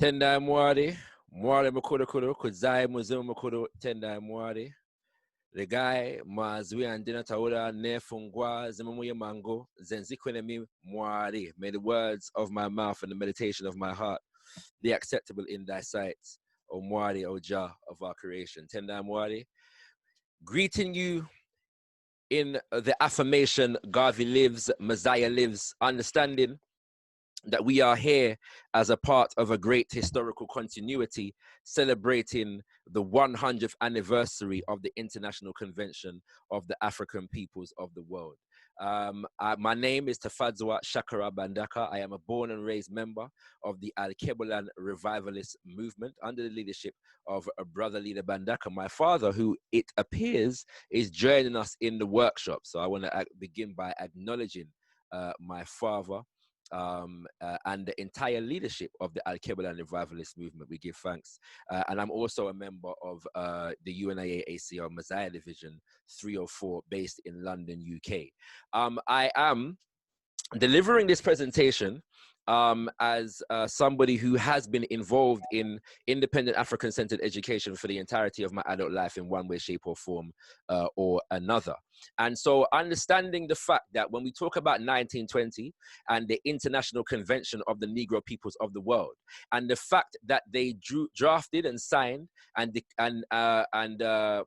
Tendai Mwari, Mwari Makudo Kudo, Kuzai Muzimu Makudo, Tendai Mwari. The guy, Mazwi and Dina Taura, Nefungwa, Zimamuya Mango, Zenzikwenemi Mwari. May the words of my mouth and the meditation of my heart be acceptable in thy sight, O Mwari, O Jah of our creation. Tendai Mwari. Greeting you in the affirmation, Garvey lives, Mosiah lives, understanding that we are here as a part of a great historical continuity, celebrating the 100th anniversary of the International Convention of the African Peoples of the World. My name is Tafadzwa Shakara Bandaka. I am a born and raised member of the Al-Kebulan Revivalist movement under the leadership of a brother leader Bandaka. My father, who it appears is joining us in the workshop. So I want to begin by acknowledging my father, and the entire leadership of the Al-Kebulan Revivalist movement. We give thanks. And I'm also a member of the UNIA ACL Mosiah Division 304 based in London, UK. I am delivering this presentation as somebody who has been involved in independent African-centered education for the entirety of my adult life in one way, shape, or form or another. And so understanding the fact that when we talk about 1920 and the International Convention of the Negro Peoples of the World, and the fact that they drafted and signed and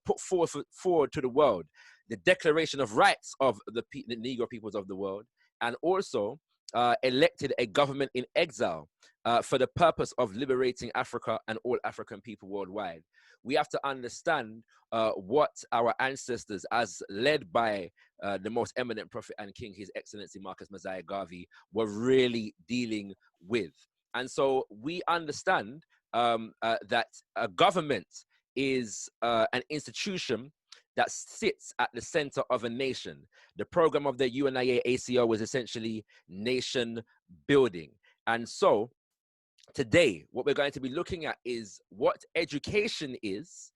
put forward to the world the Declaration of Rights of the Negro Peoples of the world, and also elected a government in exile for the purpose of liberating Africa and all African people worldwide. We have to understand what our ancestors, as led by the most eminent prophet and king, His Excellency Marcus Mosiah Garvey, were really dealing with. And so we understand that a government is an institution that sits at the center of a nation. The program of the U.N.I.A. ACO was essentially nation building. And so today, what we're going to be looking at is what education is,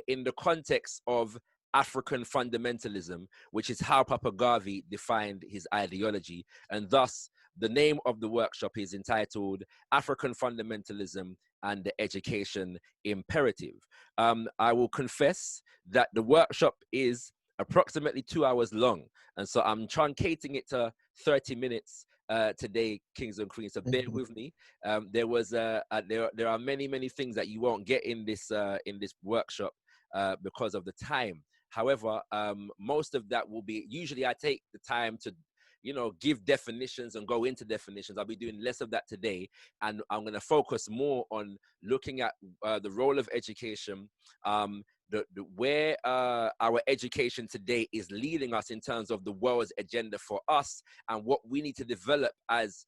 in the context of Afrikan fundamentalism, which is how Papa Garvey defined his ideology. And thus, the name of the workshop is entitled Afrikan Fundamentalism and the Education Imperative. I will confess that the workshop is approximately 2 hours long. And so I'm truncating it to 30 minutes today, Kings and Queens. So bear with me. There are many things that you won't get in this workshop because of the time. However, most of that will be, usually I take the time to give definitions and go into definitions. I'll be doing less of that today. And I'm going to focus more on looking at the role of education, where our education today is leading us in terms of the world's agenda for us and what we need to develop as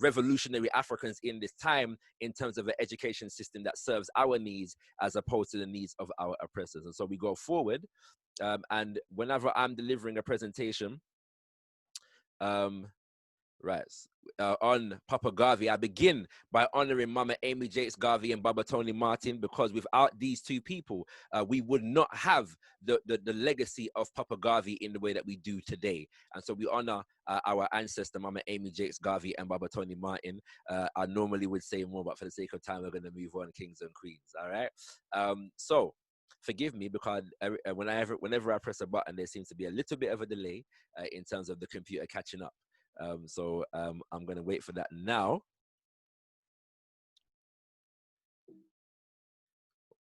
revolutionary Africans in this time in terms of an education system that serves our needs as opposed to the needs of our oppressors. And so we go forward, and whenever I'm delivering a presentation, on Papa Garvey, I begin by honoring Mama Amy Jakes Garvey and Baba Tony Martin, because without these two people, we would not have the legacy of Papa Garvey in the way that we do today. And so we honor our ancestor, Mama Amy Jakes Garvey and Baba Tony Martin. I normally would say more, but for the sake of time, we're going to move on, Kings and Queens. All right. So forgive me, because whenever I press a button, there seems to be a little bit of a delay in terms of the computer catching up. So I'm going to wait for that now.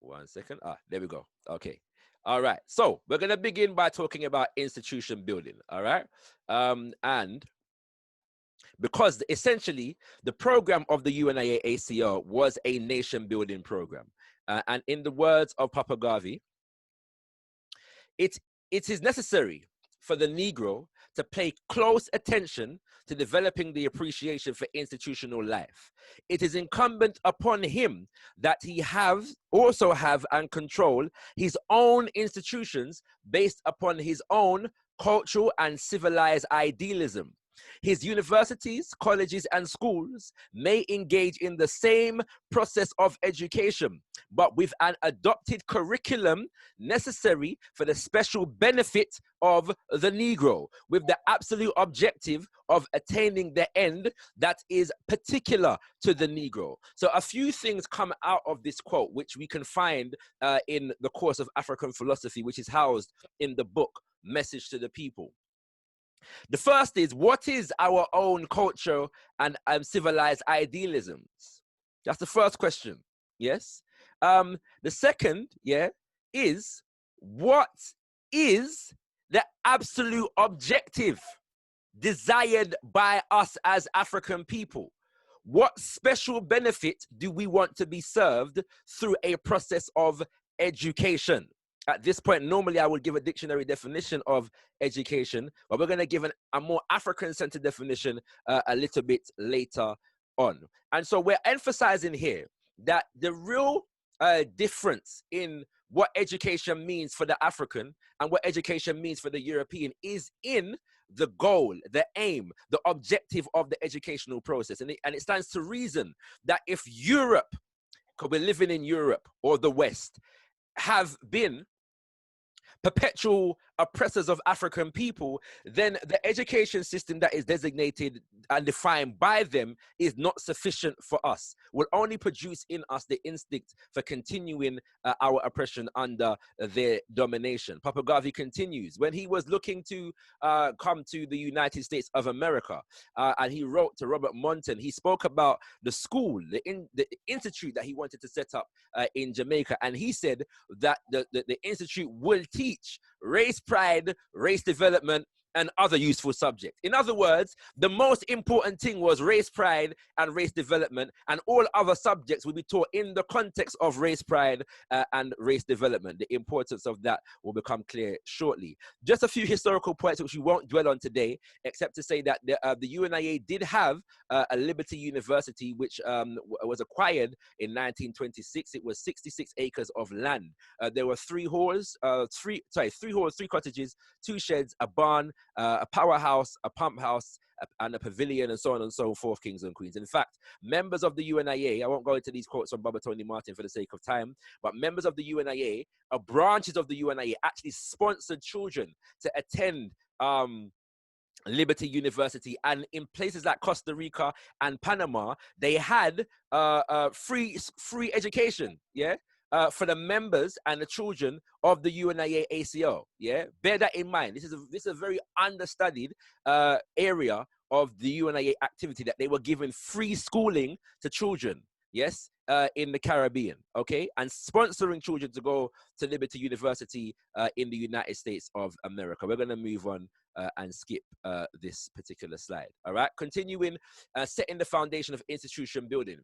1 second. There we go. Okay. All right. So we're going to begin by talking about institution building. All right. And because essentially the program of the UNIA ACO was a nation building program. And in the words of Papa Garvey, it is necessary for the Negro to pay close attention to developing the appreciation for institutional life. It is incumbent upon him that he also have and control his own institutions based upon his own cultural and civilized idealism. His universities, colleges, and schools may engage in the same process of education, but with an adopted curriculum necessary for the special benefit of the Negro, with the absolute objective of attaining the end that is particular to the Negro. So a few things come out of this quote, which we can find in the course of African philosophy, which is housed in the book Message to the People. The first is, what is our own culture and civilized idealisms? That's the first question, yes? The second, yeah, is, what is the absolute objective desired by us as African people? What special benefit do we want to be served through a process of education? At this point, normally I would give a dictionary definition of education, but we're going to give a more African-centered definition a little bit later on. And so we're emphasizing here that the real difference in what education means for the African and what education means for the European is in the goal, the aim, the objective of the educational process. And it stands to reason that if Europe, because we're living in Europe or the West, have been perpetual oppressors of African people, then the education system that is designated and defined by them is not sufficient for us, will only produce in us the instinct for continuing our oppression under their domination. Papa Garvey continues, when he was looking to come to the United States of America, and he wrote to Robert Monton, he spoke about the school, the institute that he wanted to set up in Jamaica, and he said that the institute will teach race pride, race development, and other useful subjects. In other words, the most important thing was race pride and race development, and all other subjects will be taught in the context of race pride and race development. The importance of that will become clear shortly. Just a few historical points which we won't dwell on today, except to say that the UNIA did have a Liberty University, which was acquired in 1926. It was 66 acres of land. There were three halls, three cottages, 2 sheds, a barn, a powerhouse, a pump house, and a pavilion, and so on and so forth, kings and queens. In fact, members of the UNIA, I won't go into these quotes from Baba Tony Martin for the sake of time, but members of the UNIA, branches of the UNIA, actually sponsored children to attend Liberty University, and in places like Costa Rica and Panama, they had free education, yeah, for the members and the children of the UNIA ACO. Yeah, bear that in mind. This is a very understudied area of the UNIA activity, that they were giving free schooling to children. Yes, in the Caribbean, okay, and sponsoring children to go to Liberty University in the United States of America. We're going to move on and skip this particular slide. All right, continuing, setting the foundation of institution building.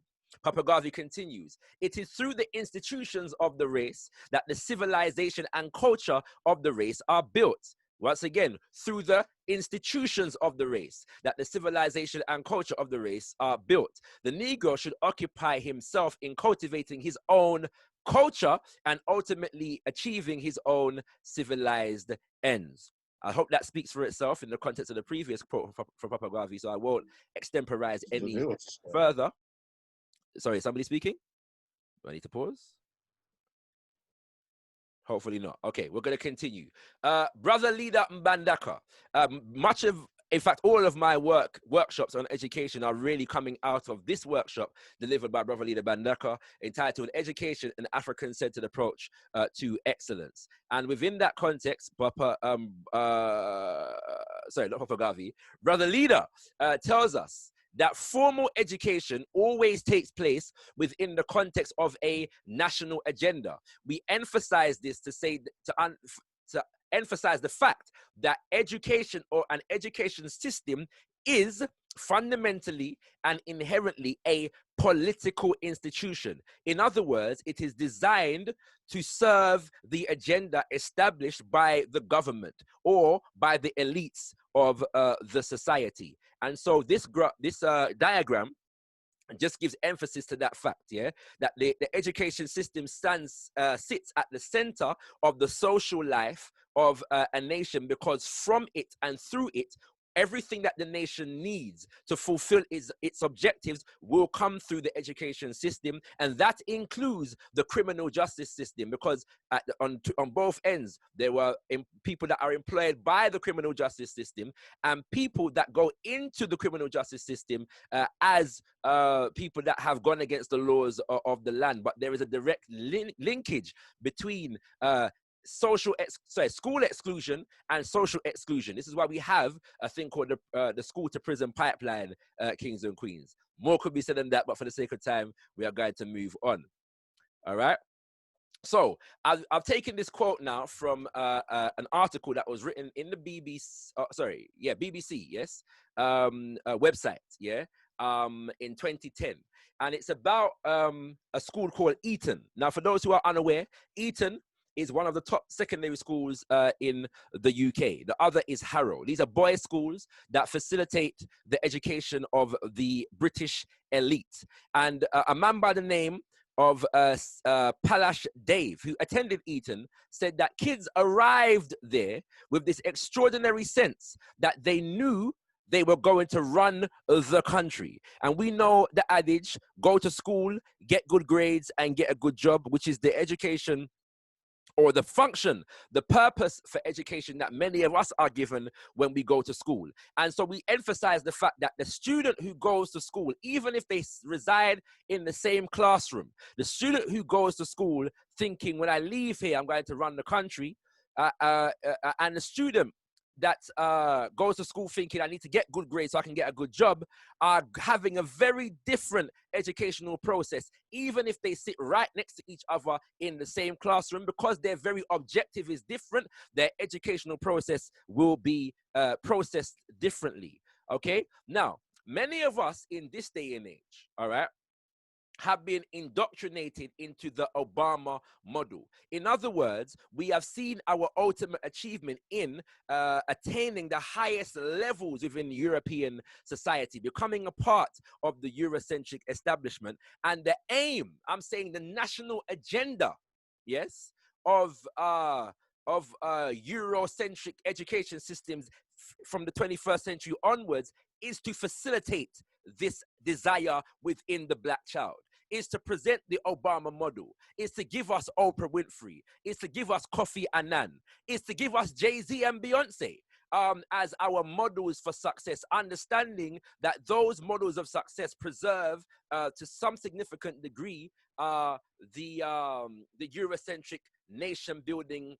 Papa Garvey continues, it is through the institutions of the race that the civilization and culture of the race are built. Once again, through the institutions of the race that the civilization and culture of the race are built. The Negro should occupy himself in cultivating his own culture and ultimately achieving his own civilized ends. I hope that speaks for itself in the context of the previous quote from Papa Garvey, so I won't extemporize any further. Sorry, somebody speaking? Do I need to pause? Hopefully not. Okay, we're going to continue. Brother Leader Mbandaka, in fact, all of my workshops on education are really coming out of this workshop delivered by Brother Leader Mbandaka, entitled Education, an African-Centered Approach to Excellence. And within that context, Papa, sorry, not Papa Garvey, Brother Leader tells us that formal education always takes place within the context of a national agenda. We emphasize this to say, to emphasize the fact that education, or an education system, is fundamentally and inherently a political institution. In other words, it is designed to serve the agenda established by the government or by the elites of the society. And so this diagram just gives emphasis to that fact, yeah, that the education system sits at the center of the social life of a nation, because from it and through it, everything that the nation needs to fulfill its objectives will come through the education system, and that includes the criminal justice system, because on both ends there were people that are employed by the criminal justice system and people that go into the criminal justice system as people that have gone against the laws of the land. But there is a direct linkage between school exclusion and social exclusion. This is why we have a thing called the school to prison pipeline, kings and queens. More could be said than that, but for the sake of time, we are going to move on. All right. So I've taken this quote now from an article that was written in the BBC, BBC, yes, website, yeah, in 2010. And it's about a school called Eton. Now, for those who are unaware, Eton is one of the top secondary schools in the UK. The other is Harrow. These are boys' schools that facilitate the education of the British elite. And a man by the name of Palash Dave, who attended Eton, said that kids arrived there with this extraordinary sense that they knew they were going to run the country. And we know the adage, go to school, get good grades, and get a good job, which is the education or the function, the purpose for education that many of us are given when we go to school. And so we emphasize the fact that the student who goes to school, even if they reside in the same classroom, the student who goes to school thinking, when I leave here, I'm going to run the country, and the student that goes to school thinking I need to get good grades so I can get a good job, are having a very different educational process, even if they sit right next to each other in the same classroom, because their very objective is different. Their educational process will be processed differently. Okay, now many of us in this day and age, all right, have been indoctrinated into the Obama model. In other words, we have seen our ultimate achievement in attaining the highest levels within European society, becoming a part of the Eurocentric establishment. And the aim, I'm saying the national agenda, yes, of Eurocentric education systems from the 21st century onwards is to facilitate this desire within the black child, is to present the Obama model, is to give us Oprah Winfrey, is to give us Kofi Annan, is to give us Jay-Z and Beyonce as our models for success, understanding that those models of success preserve to some significant degree the Eurocentric nation building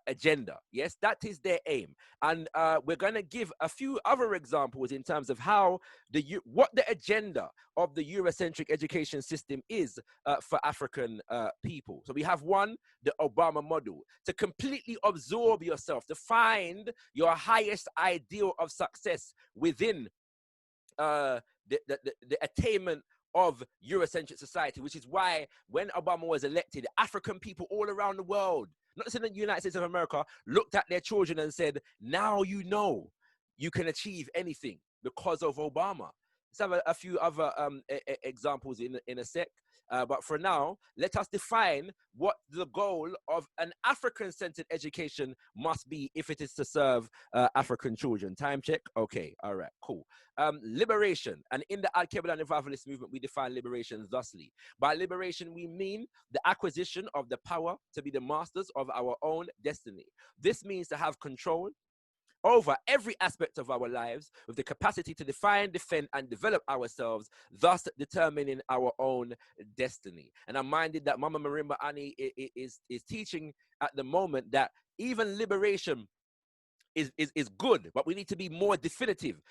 agenda. Yes, that is their aim. And we're going to give a few other examples in terms of how what the agenda of the Eurocentric education system is for African people. So we have one, the Obama model, to completely absorb yourself, to find your highest ideal of success within the attainment of Eurocentric society, which is why when Obama was elected, African people all around the world, not just in the United States of America, looked at their children and said, now you know you can achieve anything because of Obama. Let's have a few other examples in a sec. But for now, let us define what the goal of an African-centered education must be if it is to serve African children. Time check? Okay, all right, cool. Liberation. And in the Al-Qaeda revivalist movement, we define liberation thusly. By liberation, we mean the acquisition of the power to be the masters of our own destiny. This means to have control over every aspect of our lives with the capacity to define, defend, and develop ourselves, thus determining our own destiny. And I'm minded that Mama Marimba Ani is teaching at the moment that even liberation is good, but we need to be more definitive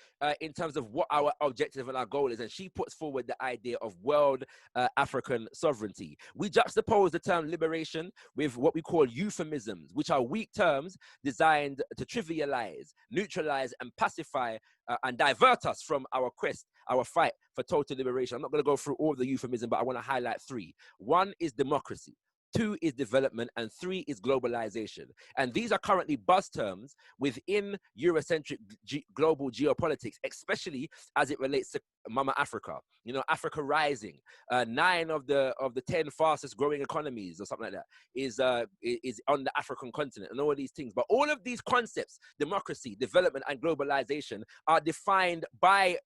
in terms of what our objective and our goal is. And she puts forward the idea of world African sovereignty. We juxtapose the term liberation with what we call euphemisms, which are weak terms designed to trivialize, neutralize, and pacify and divert us from our quest, our fight for total liberation. I'm not going to go through all of the euphemism, but I want to highlight three. One is democracy. 2 is development, and 3 is globalization. And these are currently buzz terms within Eurocentric global geopolitics, especially as it relates to Mama Africa. You know, Africa rising. 9 of the 10 fastest growing economies or something like that is on the African continent, and all of these things. But all of these concepts, democracy, development, and globalization, are defined by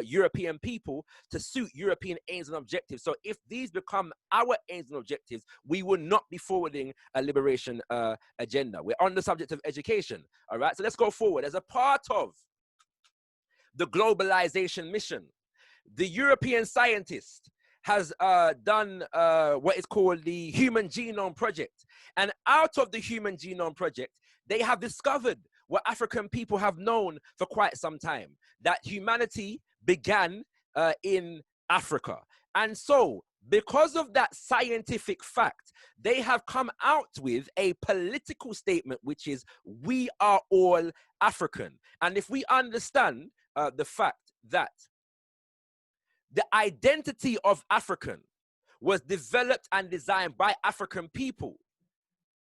European people to suit European aims and objectives. So if these become our aims and objectives, we will not be forwarding a liberation agenda. We're on the subject of education. All right, so let's go forward. As a part of the globalization mission, the European scientist has done what is called the Human Genome Project. And out of the Human Genome Project, they have discovered what African people have known for quite some time, that humanity began in Africa. And so, because of that scientific fact, they have come out with a political statement, which is, we are all African. And if we understand the fact that the identity of African was developed and designed by African people,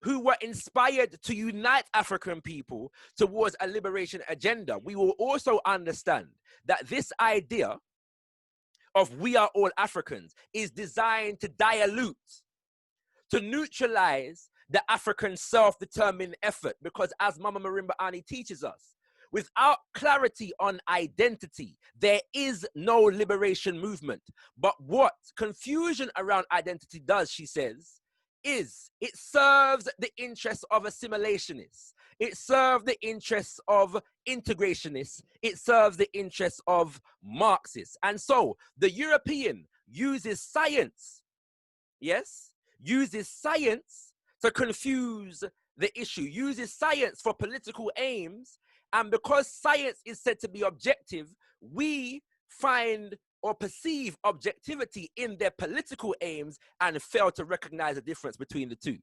who were inspired to unite African people towards a liberation agenda, we will also understand that this idea of we are all Africans is designed to dilute, to neutralize the African self-determined effort. Because as Mama Marimba Ani teaches us, without clarity on identity, there is no liberation movement. But what confusion around identity does, she says, is it serves the interests of assimilationists. It serves the interests of integrationists. It serves the interests of Marxists. And so the European uses science, yes, uses science to confuse the issue, uses science for political aims. And because science is said to be objective, we find or perceive objectivity in their political aims and fail to recognize the difference between the two.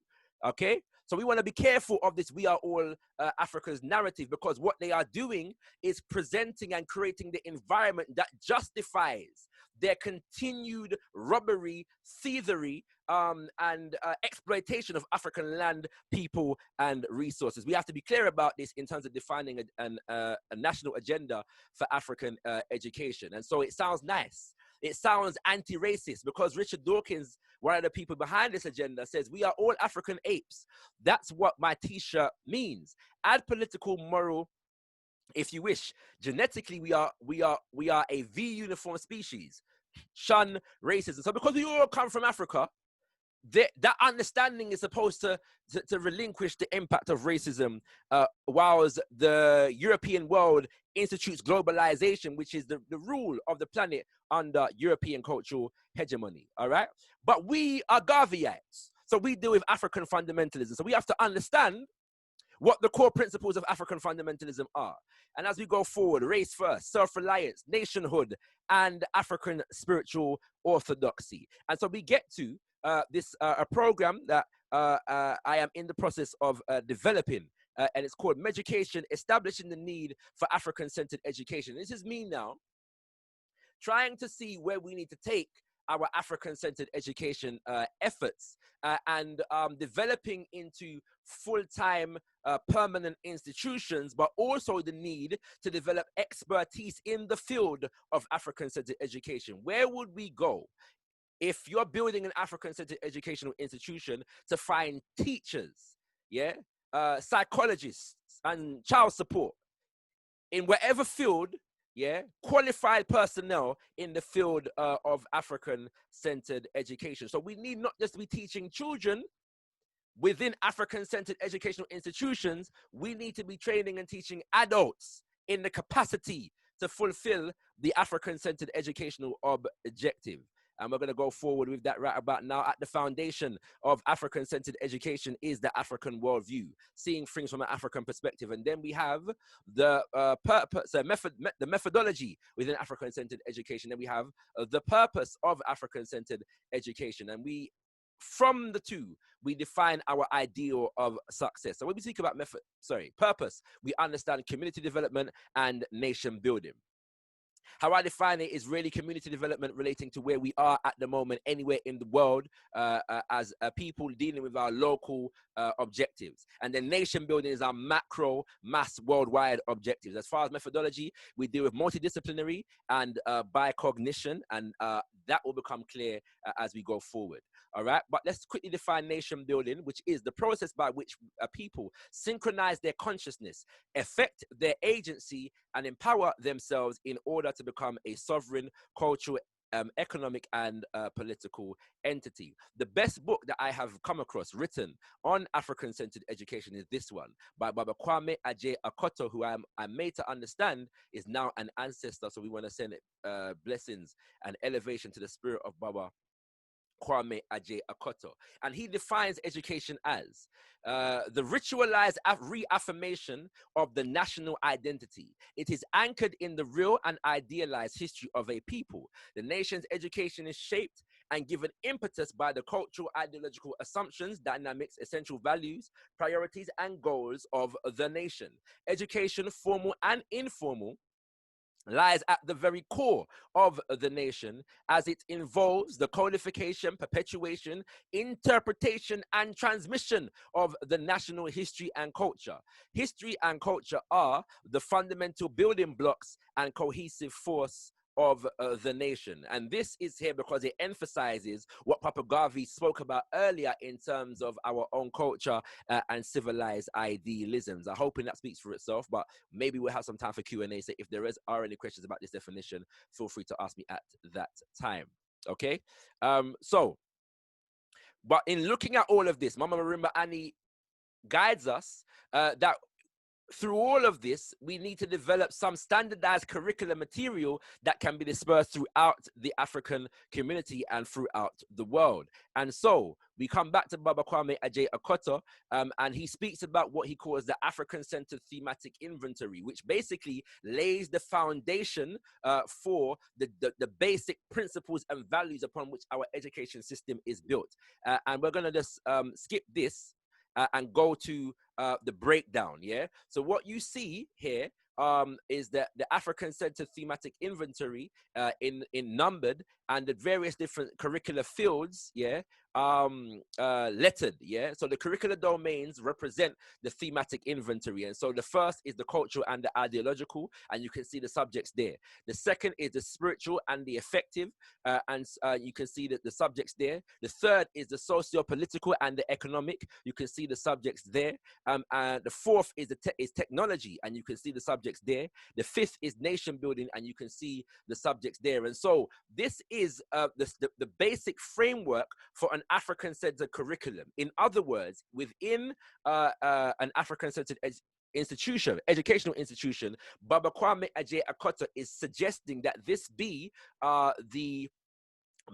Okay? So we want to be careful of this we are all Africa's narrative, because what they are doing is presenting and creating the environment that justifies their continued robbery, thievery, and exploitation of African land, people, and resources. We have to be clear about this in terms of defining a national agenda for African education. And so it sounds nice. It sounds anti-racist, because Richard Dawkins, one of the people behind this agenda, says we are all African apes. That's what my t-shirt means. Add political, moral, if you wish. Genetically, we are a V uniform species. Shun racism. So because we all come from Africa, that understanding is supposed to relinquish the impact of racism, whilst the European world institutes globalization, which is the rule of the planet under European cultural hegemony. All right, but we are Garveyites, so we deal with African fundamentalism. So we have to understand what the core principles of African fundamentalism are. And as we go forward, race first, self-reliance, nationhood, and African spiritual orthodoxy. And so we get to a program that I am in the process of developing, and it's called MEDUKATION, Establishing the Need for African-Centered Education. This is me now trying to see where we need to take our African-centered education efforts, and developing into full-time permanent institutions, but also the need to develop expertise in the field of African-centered education. Where would we go if you're building an African-centered educational institution to find teachers, yeah, psychologists, and child support in whatever field, yeah, qualified personnel in the field of African-centered education? So we need not just to be teaching children within African-centered educational institutions, we need to be training and teaching adults in the capacity to fulfill the African-centered educational objective. And we're going to go forward with that right about now. At the foundation of African-centered education is the African worldview, seeing things from an African perspective. And then we have the purpose, the methodology within African-centered education. Then we have the purpose of African-centered education. And from the two, we define our ideal of success. So when we speak about purpose, we understand community development and nation building. How I define it is really community development relating to where we are at the moment, anywhere in the world, as people dealing with our local objectives. And then nation building is our macro, mass, worldwide objectives. As far as methodology, we deal with multidisciplinary and by cognition, and that will become clear as we go forward. All right, but let's quickly define nation building, which is the process by which people synchronize their consciousness, affect their agency, and empower themselves in order to become a sovereign, cultural, economic, and political entity. The best book that I have come across written on African-centered education is this one by Baba Kwame Aje Akoto, who I'm made to understand is now an ancestor. So we want to send blessings and elevation to the spirit of Baba Kwame Aje Akoto. And he defines education as the ritualized reaffirmation of the national identity. It is anchored in the real and idealized history of a people. The nation's education is shaped and given impetus by the cultural, ideological assumptions, dynamics, essential values, priorities, and goals of the nation. Education, formal and informal, lies at the very core of the nation, as it involves the codification, perpetuation, interpretation, and transmission of the national history and culture. History and culture are the fundamental building blocks and cohesive force of the nation. And this is here because it emphasizes what Papa Garvey spoke about earlier in terms of our own culture and civilized idealisms. I'm hoping that speaks for itself, but maybe we'll have some time for Q&A. So if there are any questions about this definition, feel free to ask me at that time. Okay? But in looking at all of this, Mama Marimba Annie guides us that through all of this, we need to develop some standardized curriculum material that can be dispersed throughout the African community and throughout the world. And so we come back to Baba Kwame Aje Akoto, and he speaks about what he calls the African-centered thematic inventory, which basically lays the foundation for the basic principles and values upon which our education system is built. And we're going to just skip this and go to the breakdown, yeah? So what you see here is that the African-centered thematic inventory in numbered, and the various different curricular fields, yeah, lettered, yeah? So the curricular domains represent the thematic inventory. And so the first is the cultural and the ideological, and you can see the subjects there. The second is the spiritual and the affective, and you can see that the subjects there. The third is the socio-political and the economic. You can see the subjects there. And the fourth is is technology, and you can see the subjects there. The fifth is nation building, and you can see the subjects there. And so this is the basic framework for an African-centered curriculum. In other words, within an African-centered educational institution, Baba Kwame Aje Akoto is suggesting that this be the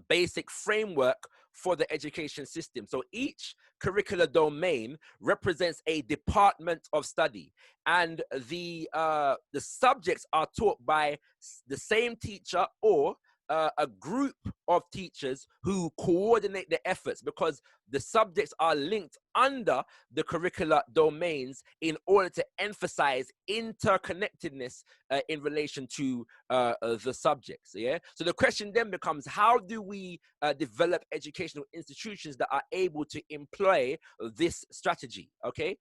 basic framework for the education system. So each curricular domain represents a department of study, and the subjects are taught by the same teacher or a group of teachers who coordinate the efforts, because the subjects are linked under the curricular domains in order to emphasize interconnectedness in relation to the subjects. Yeah. So the question then becomes, how do we develop educational institutions that are able to employ this strategy? Okay.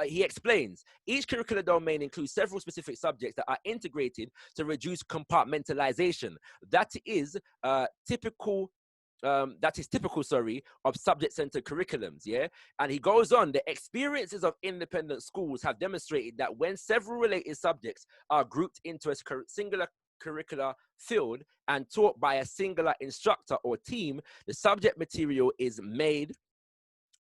He explains each curricular domain includes several specific subjects that are integrated to reduce compartmentalization. That is typical of subject-centered curriculums, yeah? And he goes on, the experiences of independent schools have demonstrated that when several related subjects are grouped into a singular curricular field and taught by a singular instructor or team, the subject material is made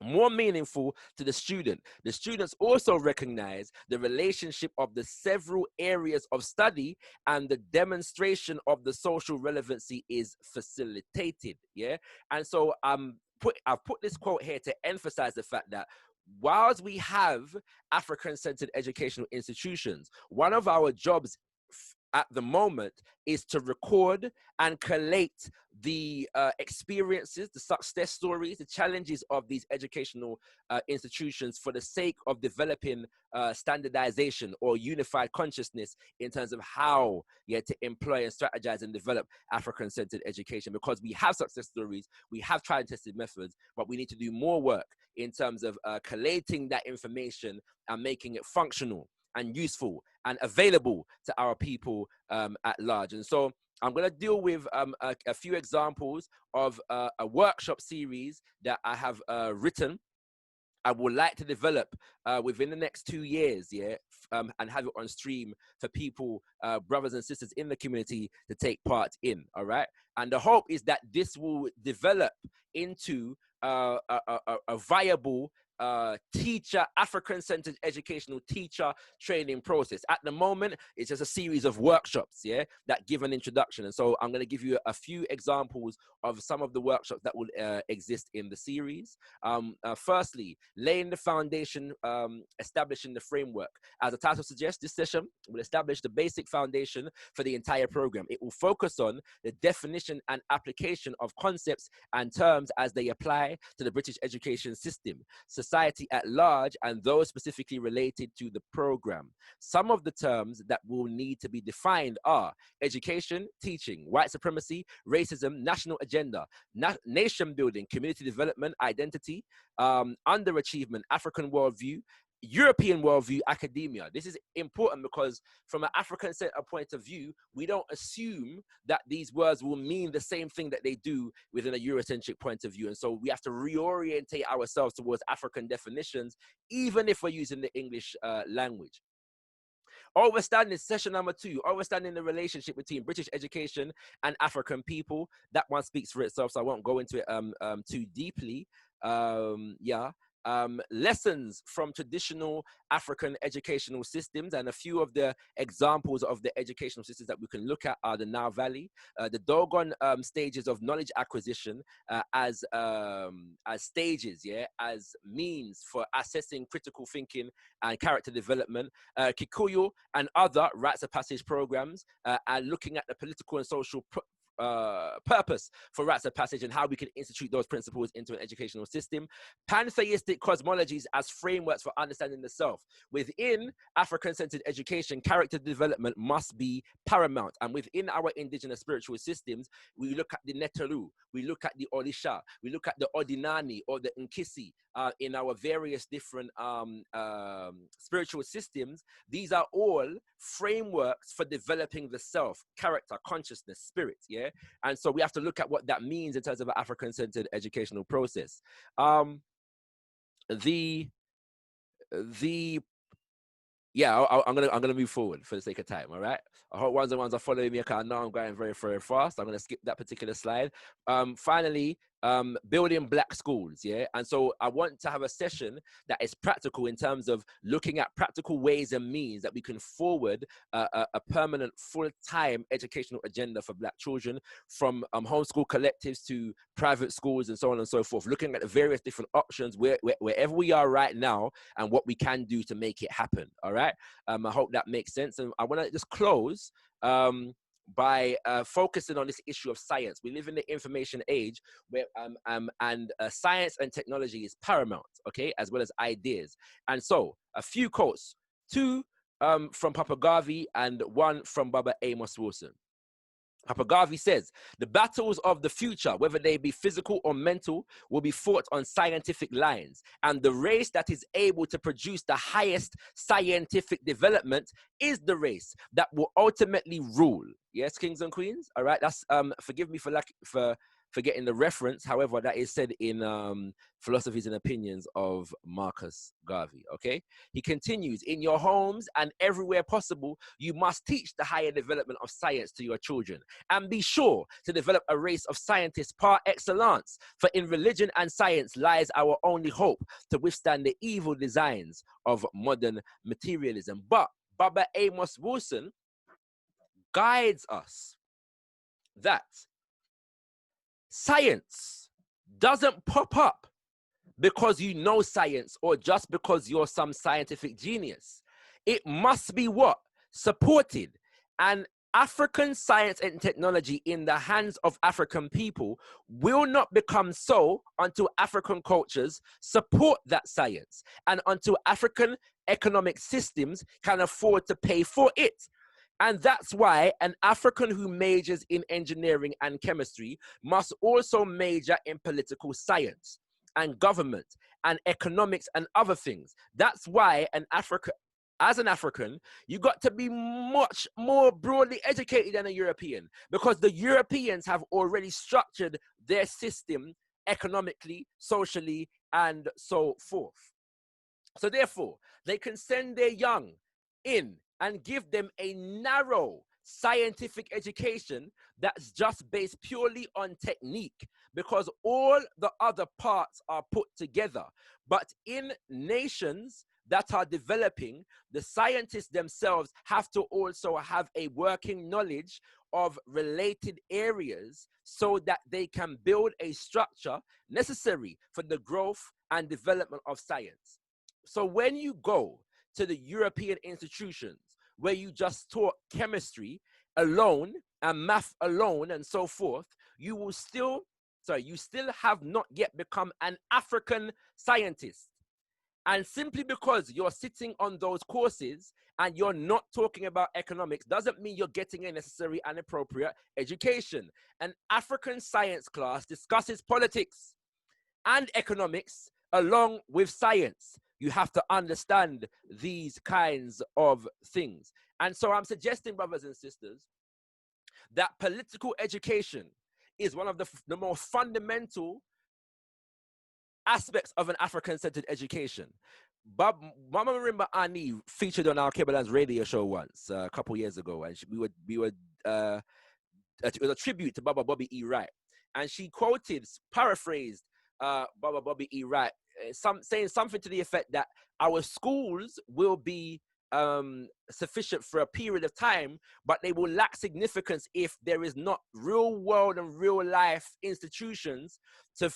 more meaningful to the student. The students also recognize the relationship of the several areas of study, and the demonstration of the social relevancy is facilitated. Yeah. And so I've put this quote here to emphasize the fact that whilst we have African-centered educational institutions, one of our jobs at the moment is to record and collate the experiences, the success stories, the challenges of these educational institutions for the sake of developing standardization or unified consciousness in terms of how to employ and strategize and develop African-centered education. Because we have success stories, we have tried and tested methods, but we need to do more work in terms of collating that information and making it functional and useful and available to our people at large. And so I'm going to deal with a few examples of a workshop series that I have written. I would like to develop within the next 2 years, and have it on stream for people, brothers and sisters in the community to take part in, all right? And the hope is that this will develop into a viable African-centered educational teacher training process. At the moment, it's just a series of workshops, that give an introduction. And so I'm going to give you a few examples of some of the workshops that will exist in the series. Firstly, laying the foundation, establishing the framework. As the title suggests, this session will establish the basic foundation for the entire program. It will focus on the definition and application of concepts and terms as they apply to the British education system, society at large, and those specifically related to the program. Some of the terms that will need to be defined are education, teaching, white supremacy, racism, national agenda, nation building, community development, identity, underachievement, African worldview, European worldview, academia. This is important because from an African-centered point of view, we don't assume that these words will mean the same thing that they do within a Eurocentric point of view. And so we have to reorientate ourselves towards African definitions, even if we're using the English language. Overstanding, session number 2, overstanding the relationship between British education and African people. That one speaks for itself, so I won't go into it too deeply. Lessons from traditional African educational systems, and a few of the examples of the educational systems that we can look at are the Nile Valley, the Dogon stages of knowledge acquisition as stages, as means for assessing critical thinking and character development, Kikuyu and other rites of passage programs, and looking at the political and social purpose for rites of passage and how we can institute those principles into an educational system. Pantheistic cosmologies as frameworks for understanding the self. Within African-centered education, character development must be paramount. And within our indigenous spiritual systems, we look at the Neteru, we look at the Orisha, we look at the Odinani or the Nkisi in our various different spiritual systems. These are all frameworks for developing the self, character, consciousness, spirit, and so we have to look at what that means in terms of an African-centered educational process. I'm gonna move forward for the sake of time. All right. I hope ones are following me. I know I'm going very, very fast. I'm gonna skip that particular slide. Finally, building black schools, and so I want to have a session that is practical in terms of looking at practical ways and means that we can forward a permanent full-time educational agenda for black children, from homeschool collectives to private schools and so on and so forth, looking at the various different options wherever we are right now and what we can do to make it happen. All right. I hope that makes sense. And I want to just close by focusing on this issue of science. We live in the information age where science and technology is paramount, as well as ideas. And so a few quotes, 2 from Papa Garvey and 1 from Baba Amos Wilson. Papa Garvey says, the battles of the future, whether they be physical or mental, will be fought on scientific lines. And the race that is able to produce the highest scientific development is the race that will ultimately rule. Yes, kings and queens? All right, that's, forgive me for forgetting the reference. However, that is said in Philosophies and Opinions of Marcus Garvey, He continues, in your homes and everywhere possible, you must teach the higher development of science to your children, and be sure to develop a race of scientists par excellence, for in religion and science lies our only hope to withstand the evil designs of modern materialism. But Baba Amos Wilson guides us that science doesn't pop up because you know science or just because you're some scientific genius. It must be what? Supported and African science and technology in the hands of African people will not become so until African cultures support that science and until African economic systems can afford to pay for it. And that's why an African who majors in engineering and chemistry must also major in political science and government and economics and other things. That's why as an African, you got to be much more broadly educated than a European, because the Europeans have already structured their system economically, socially, and so forth. So therefore, they can send their young in and give them a narrow scientific education that's just based purely on technique, because all the other parts are put together. But in nations that are developing, the scientists themselves have to also have a working knowledge of related areas so that they can build a structure necessary for the growth and development of science. So when you go to the European institutions where you just taught chemistry alone and math alone and so forth, you still have not yet become an African scientist. And simply because you're sitting on those courses and you're not talking about economics doesn't mean you're getting a necessary and appropriate education. An African science class discusses politics and economics along with science. You have to understand these kinds of things. And so I'm suggesting, brothers and sisters, that political education is one of the more fundamental aspects of an African-centered education. Mama Marimba Ani featured on our Kebalan's radio show once, a couple years ago, and it was a tribute to Baba Bobby E. Wright, and she paraphrased Baba Bobby E. Wright, saying something to the effect that our schools will be sufficient for a period of time, but they will lack significance if there is not real world and real life institutions to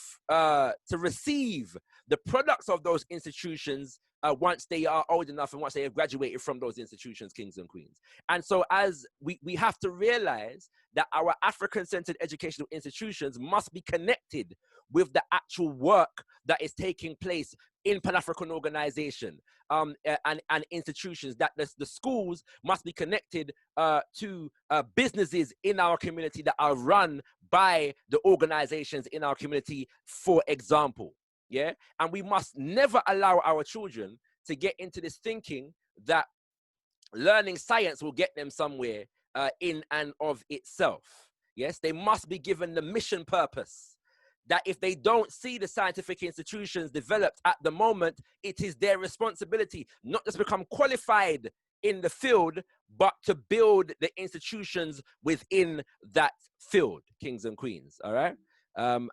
receive the products of those institutions once they are old enough and once they have graduated from those institutions, kings and queens. And so as we have to realize that our African-centered educational institutions must be connected with the actual work that is taking place in Pan-African organization and institutions, that the schools must be connected to businesses in our community that are run by the organizations in our community, for example. Yeah, and we must never allow our children to get into this thinking that learning science will get them somewhere in and of itself. Yes, they must be given the mission purpose, that if they don't see the scientific institutions developed at the moment, it is their responsibility not just become qualified in the field, but to build the institutions within that field, kings and queens. All right. And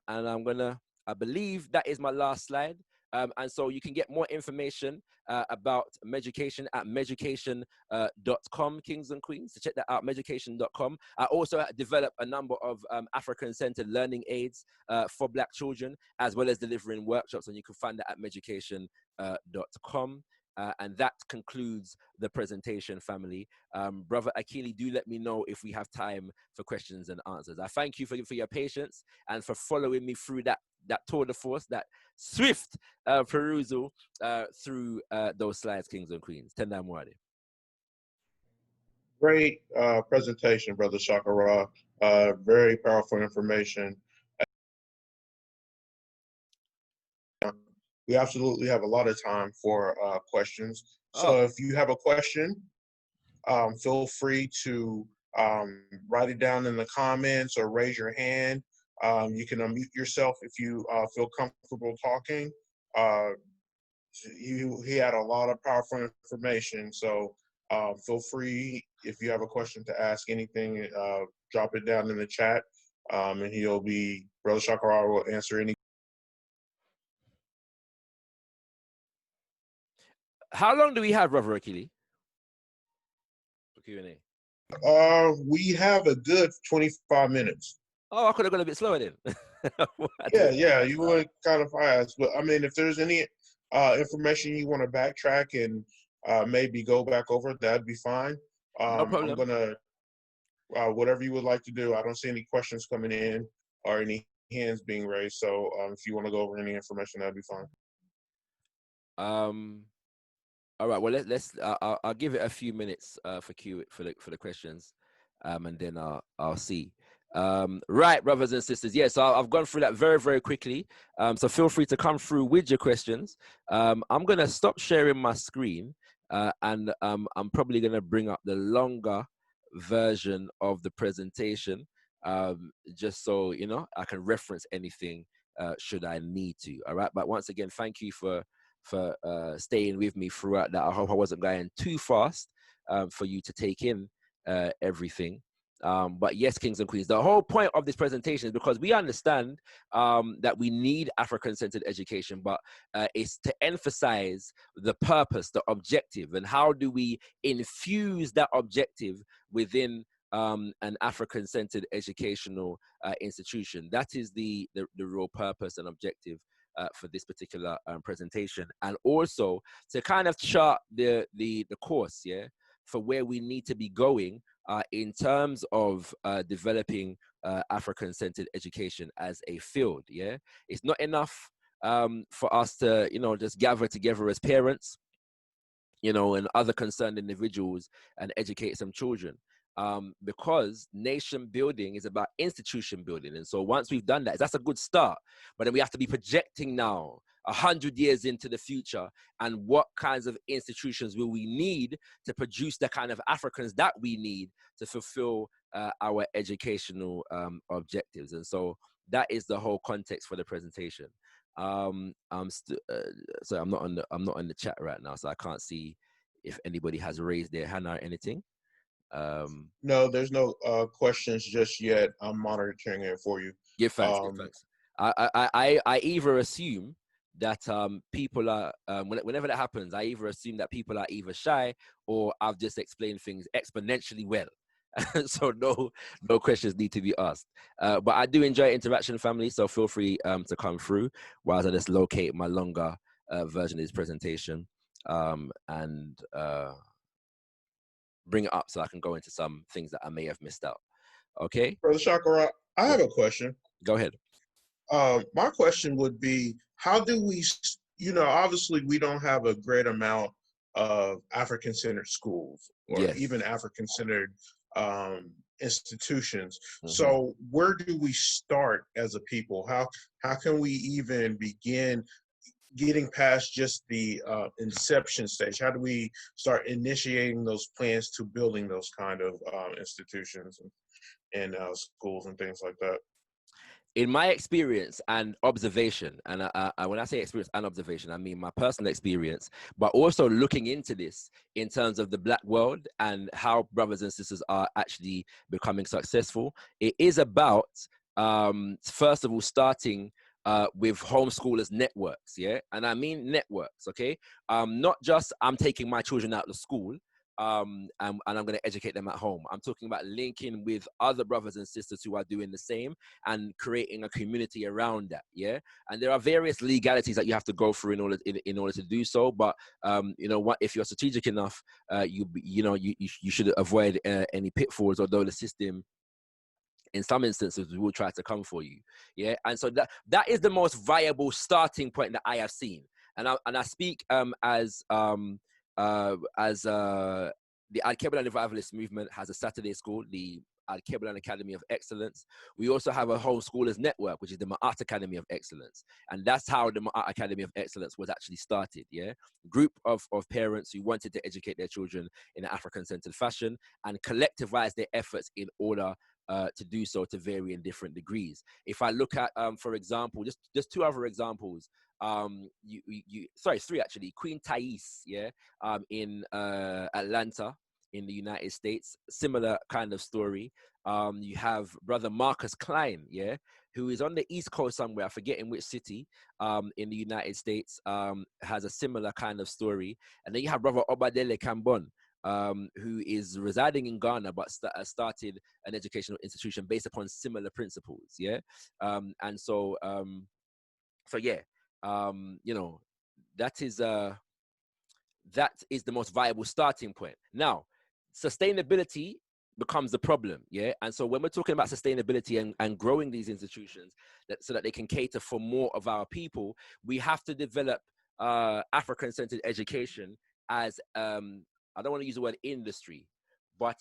I believe that is my last slide. And so you can get more information about MEDUKATION at MEDUKATION.com, kings and queens. So check that out, MEDUKATION.com. I also developed a number of African-centered learning aids for Black children, as well as delivering workshops, and you can find that at MEDUKATION.com. And that concludes the presentation, family. Brother Akili, do let me know if we have time for questions and answers. I thank you for your patience and for following me through that tour de force, that swift perusal through those slides, kings and queens. Tenda Mwade. Great presentation, Brother Shakara. Very powerful information. We absolutely have a lot of time for questions. So if you have a question, feel free to write it down in the comments or raise your hand. You can unmute yourself if you feel comfortable talking. He had a lot of powerful information, so feel free, if you have a question, to ask anything, drop it down in the chat, and Brother Shakara will answer any. How long do we have, Brother Akili? For Q&A. We have a good 25 minutes. Oh, I could have gone a bit slower then. Yeah, you went kind of fast. But I mean, if there's any information you want to backtrack and maybe go back over, that'd be fine. No problem. whatever you would like to do. I don't see any questions coming in or any hands being raised. So if you want to go over any information, that'd be fine. All right. Well, I'll give it a few minutes for the questions, and then I'll see. Right, brothers and sisters. Yeah, so I've gone through that very, very quickly. So feel free to come through with your questions. I'm gonna stop sharing my screen, and I'm probably gonna bring up the longer version of the presentation, just so you know I can reference anything should I need to. All right. But once again, thank you for staying with me throughout that. I hope I wasn't going too fast for you to take in everything. But yes, kings and queens, the whole point of this presentation is because we understand that we need African-centered education, but it's to emphasize the purpose, the objective, and how do we infuse that objective within an African-centered educational institution. That is the real purpose and objective for this particular presentation, and also to kind of chart the course, yeah, for where we need to be going in terms of developing African-centered education as a field. Yeah, it's not enough for us to, you know, just gather together as parents, you know, and other concerned individuals and educate some children. Because nation building is about institution building. And so once we've done that, that's a good start. But then we have to be projecting now 100 years into the future, and what kinds of institutions will we need to produce the kind of Africans that we need to fulfill our educational objectives. And so that is the whole context for the presentation. So I'm not on the chat right now, so I can't see if anybody has raised their hand or anything. No, there's no questions just yet. I'm monitoring it for you. Give thanks. Give thanks. I either assume that people are whenever that happens, I either assume that people are either shy or I've just explained things exponentially well. So no questions need to be asked. But I do enjoy interaction, family. So feel free to come through whilst I just locate my longer version of this presentation and bring it up so I can go into some things that I may have missed out. Okay, Brother Shakara, I have a question. Go ahead. My question would be, how do we, you know, obviously we don't have a great amount of African-centered schools or Yes. even African-centered institutions. Mhm. So where do we start as a people? How can we even begin getting past just the inception stage? How do we start initiating those plans to building those kind of institutions and schools and things like that? In my experience and observation, and when I say experience and observation, I mean my personal experience, but also looking into this in terms of the Black world and how brothers and sisters are actually becoming successful. It is about, first of all, starting with homeschoolers networks, yeah? And I mean networks, okay? Not just I'm taking my children out of school, and I'm going to educate them at home. I'm talking about linking with other brothers and sisters who are doing the same and creating a community around that. Yeah, and there are various legalities that you have to go through in order to do so. But you know what? If you're strategic enough, you should avoid any pitfalls. Although the system, in some instances, will try to come for you. Yeah, and so that is the most viable starting point that I have seen. And I speak as the Al-Keblan Revivalist movement has a Saturday school, the Al-Keblan Academy of Excellence. We also have a homeschoolers network, which is the Ma'at Academy of Excellence. And that's how the Ma'at Academy of Excellence was actually started, yeah? Group of parents who wanted to educate their children in an African-centered fashion and collectivize their efforts in order to do so to varying different degrees. If I look at, for example, just two other examples, sorry, three actually. Queen Thais, yeah, in Atlanta in the United States, similar kind of story. You have Brother Marcus Klein, yeah, who is on the East Coast somewhere, I forget in which city, in the United States, has a similar kind of story. And then you have Brother Obadele Kambon, who is residing in Ghana, but started an educational institution based upon similar principles, yeah? And so, yeah, you know, that is the most viable starting point. Now, sustainability becomes the problem, yeah? And so when we're talking about sustainability and growing these institutions so that they can cater for more of our people, we have to develop African-centered education as, I don't want to use the word industry, but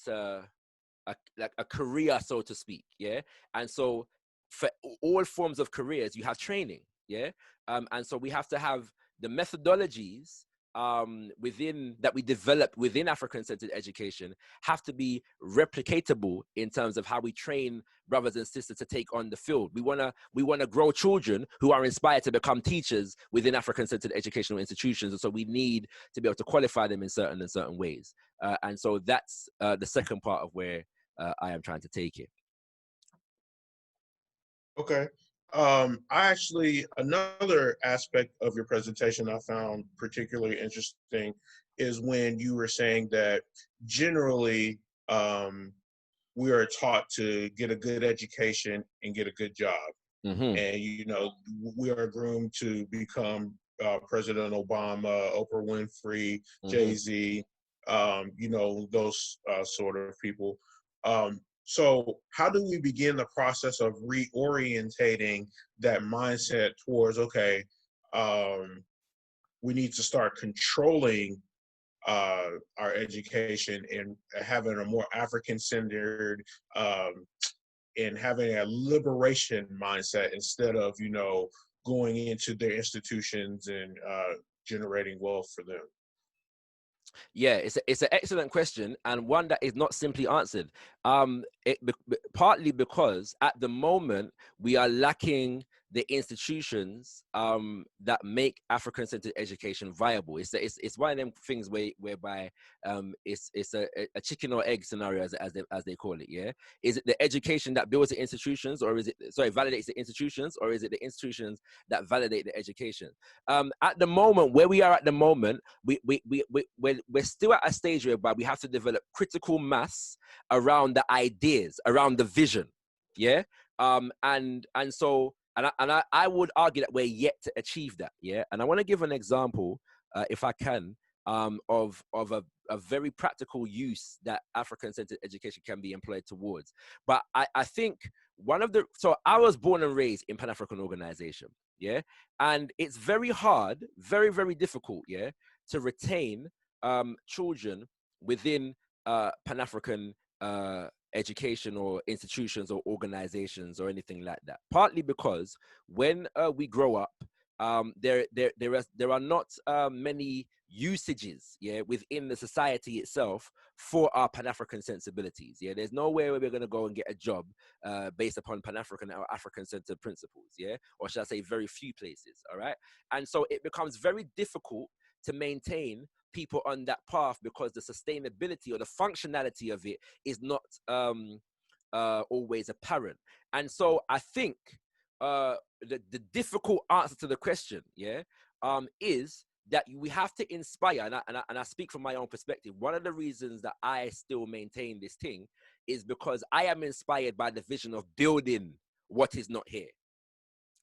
like a career, so to speak, yeah? And so for all forms of careers, you have training, yeah? And so we have to have the methodologies that we develop within African-centered education have to be replicatable in terms of how we train brothers and sisters to take on the field. We wanna grow children who are inspired to become teachers within African-centered educational institutions, and so we need to be able to qualify them in certain ways. And so that's the second part of where I am trying to take it. Okay. Another aspect of your presentation I found particularly interesting is when you were saying that generally we are taught to get a good education and get a good job. Mm-hmm. And, you know, we are groomed to become President Obama, Oprah Winfrey, Mm-hmm. Jay-Z, you know, those sort of people. So how do we begin the process of reorientating that mindset towards, okay, we need to start controlling our education and having a more African-centered and having a liberation mindset instead of, you know, going into their institutions and generating wealth for them? Yeah, it's an excellent question, and one that is not simply answered. Partly because at the moment we are lacking the institutions that make African-centered education viable. It's one of them things whereby it's a chicken or egg scenario as they call it. Yeah, is it the education that builds the institutions, or is it validates the institutions, or is it the institutions that validate the education? At the moment, where we are at the moment, we're still at a stage whereby we have to develop critical mass around the ideas, around the vision, yeah. And so I would argue that we're yet to achieve that, yeah. And I want to give an example, if I can, of a very practical use that African-centered education can be employed towards. But I think so I was born and raised in Pan African organization, yeah, and it's very hard, very, very difficult, yeah, to retain children within Pan African education or institutions or organizations or anything like that. Partly because when we grow up, there are not many usages, yeah, within the society itself for our Pan-African sensibilities. Yeah, there's nowhere where we're going to go and get a job based upon Pan-African or African-centered principles, yeah, or should I say very few places. All right, and so it becomes very difficult to maintain people on that path because the sustainability or the functionality of it is not always apparent. And so I think the difficult answer to the question, yeah, is that we have to inspire, and I speak from my own perspective. One of the reasons that I still maintain this thing is because I am inspired by the vision of building what is not here.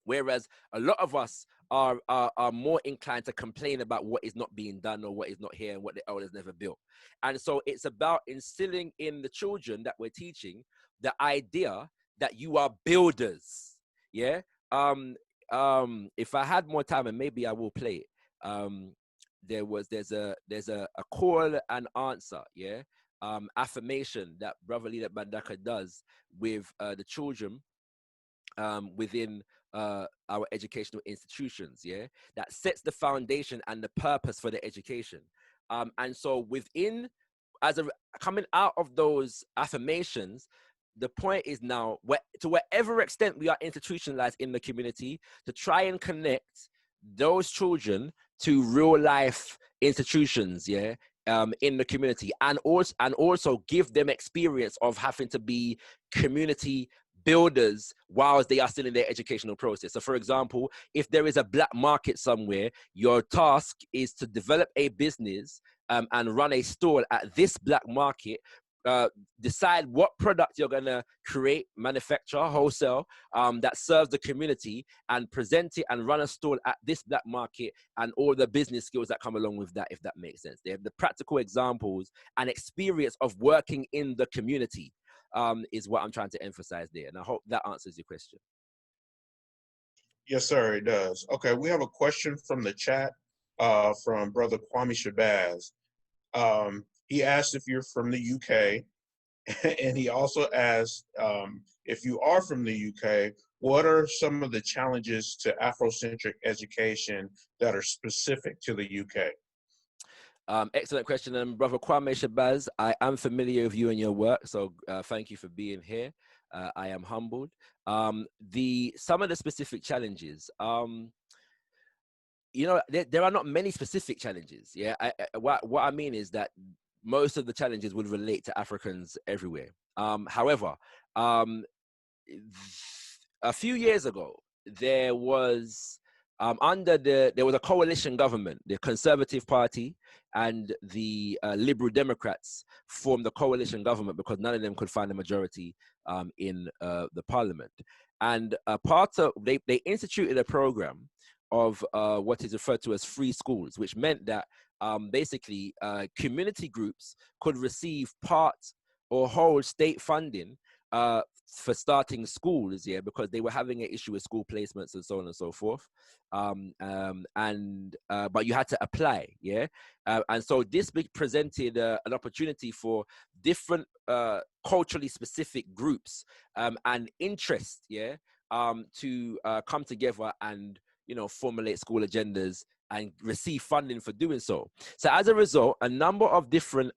Whereas a lot of us are more inclined to complain about what is not being done or what is not here and what the elders never built. And so it's about instilling in the children that we're teaching the idea that you are builders. Yeah. If I had more time, and maybe I will play it. There's a call and answer. Yeah. Affirmation that Brother Leader Bandaka does with the children within our educational institutions, yeah, that sets the foundation and the purpose for the education. And so coming out of those affirmations, the point is now, to whatever extent we are institutionalized in the community, to try and connect those children to real life institutions, yeah, in the community, and also give them experience of having to be community builders whilst they are still in their educational process. So for example, if there is a black market somewhere, your task is to develop a business and run a stall at this black market, decide what product you're going to create, manufacture, wholesale, that serves the community, and present it and run a stall at this black market, and all the business skills that come along with that, if that makes sense. They have the practical examples and experience of working in the community, is what I'm trying to emphasize there. And I hope that answers your question. Yes, sir, it does. Okay, we have a question from the chat from Brother Kwame Shabazz. He asked if you're from the UK, and he also asked if you are from the UK, what are some of the challenges to Afrocentric education that are specific to the UK? Excellent question, and Brother Kwame Shabazz, I am familiar with you and your work, so thank you for being here. I am humbled. Some of the specific challenges, you know, there are not many specific challenges. Yeah, what I mean is that most of the challenges would relate to Africans everywhere. However, a few years ago, there was there was a coalition government. The Conservative Party and the Liberal Democrats formed the coalition government because none of them could find a majority in the parliament. And they instituted a program of what is referred to as free schools, which meant that basically community groups could receive part or whole state funding for starting schools, yeah, because they were having an issue with school placements and so on and so forth. But you had to apply, yeah. And so this presented an opportunity for different culturally specific groups and interests, yeah, to come together and, you know, formulate school agendas and receive funding for doing so. So as a result, a number of different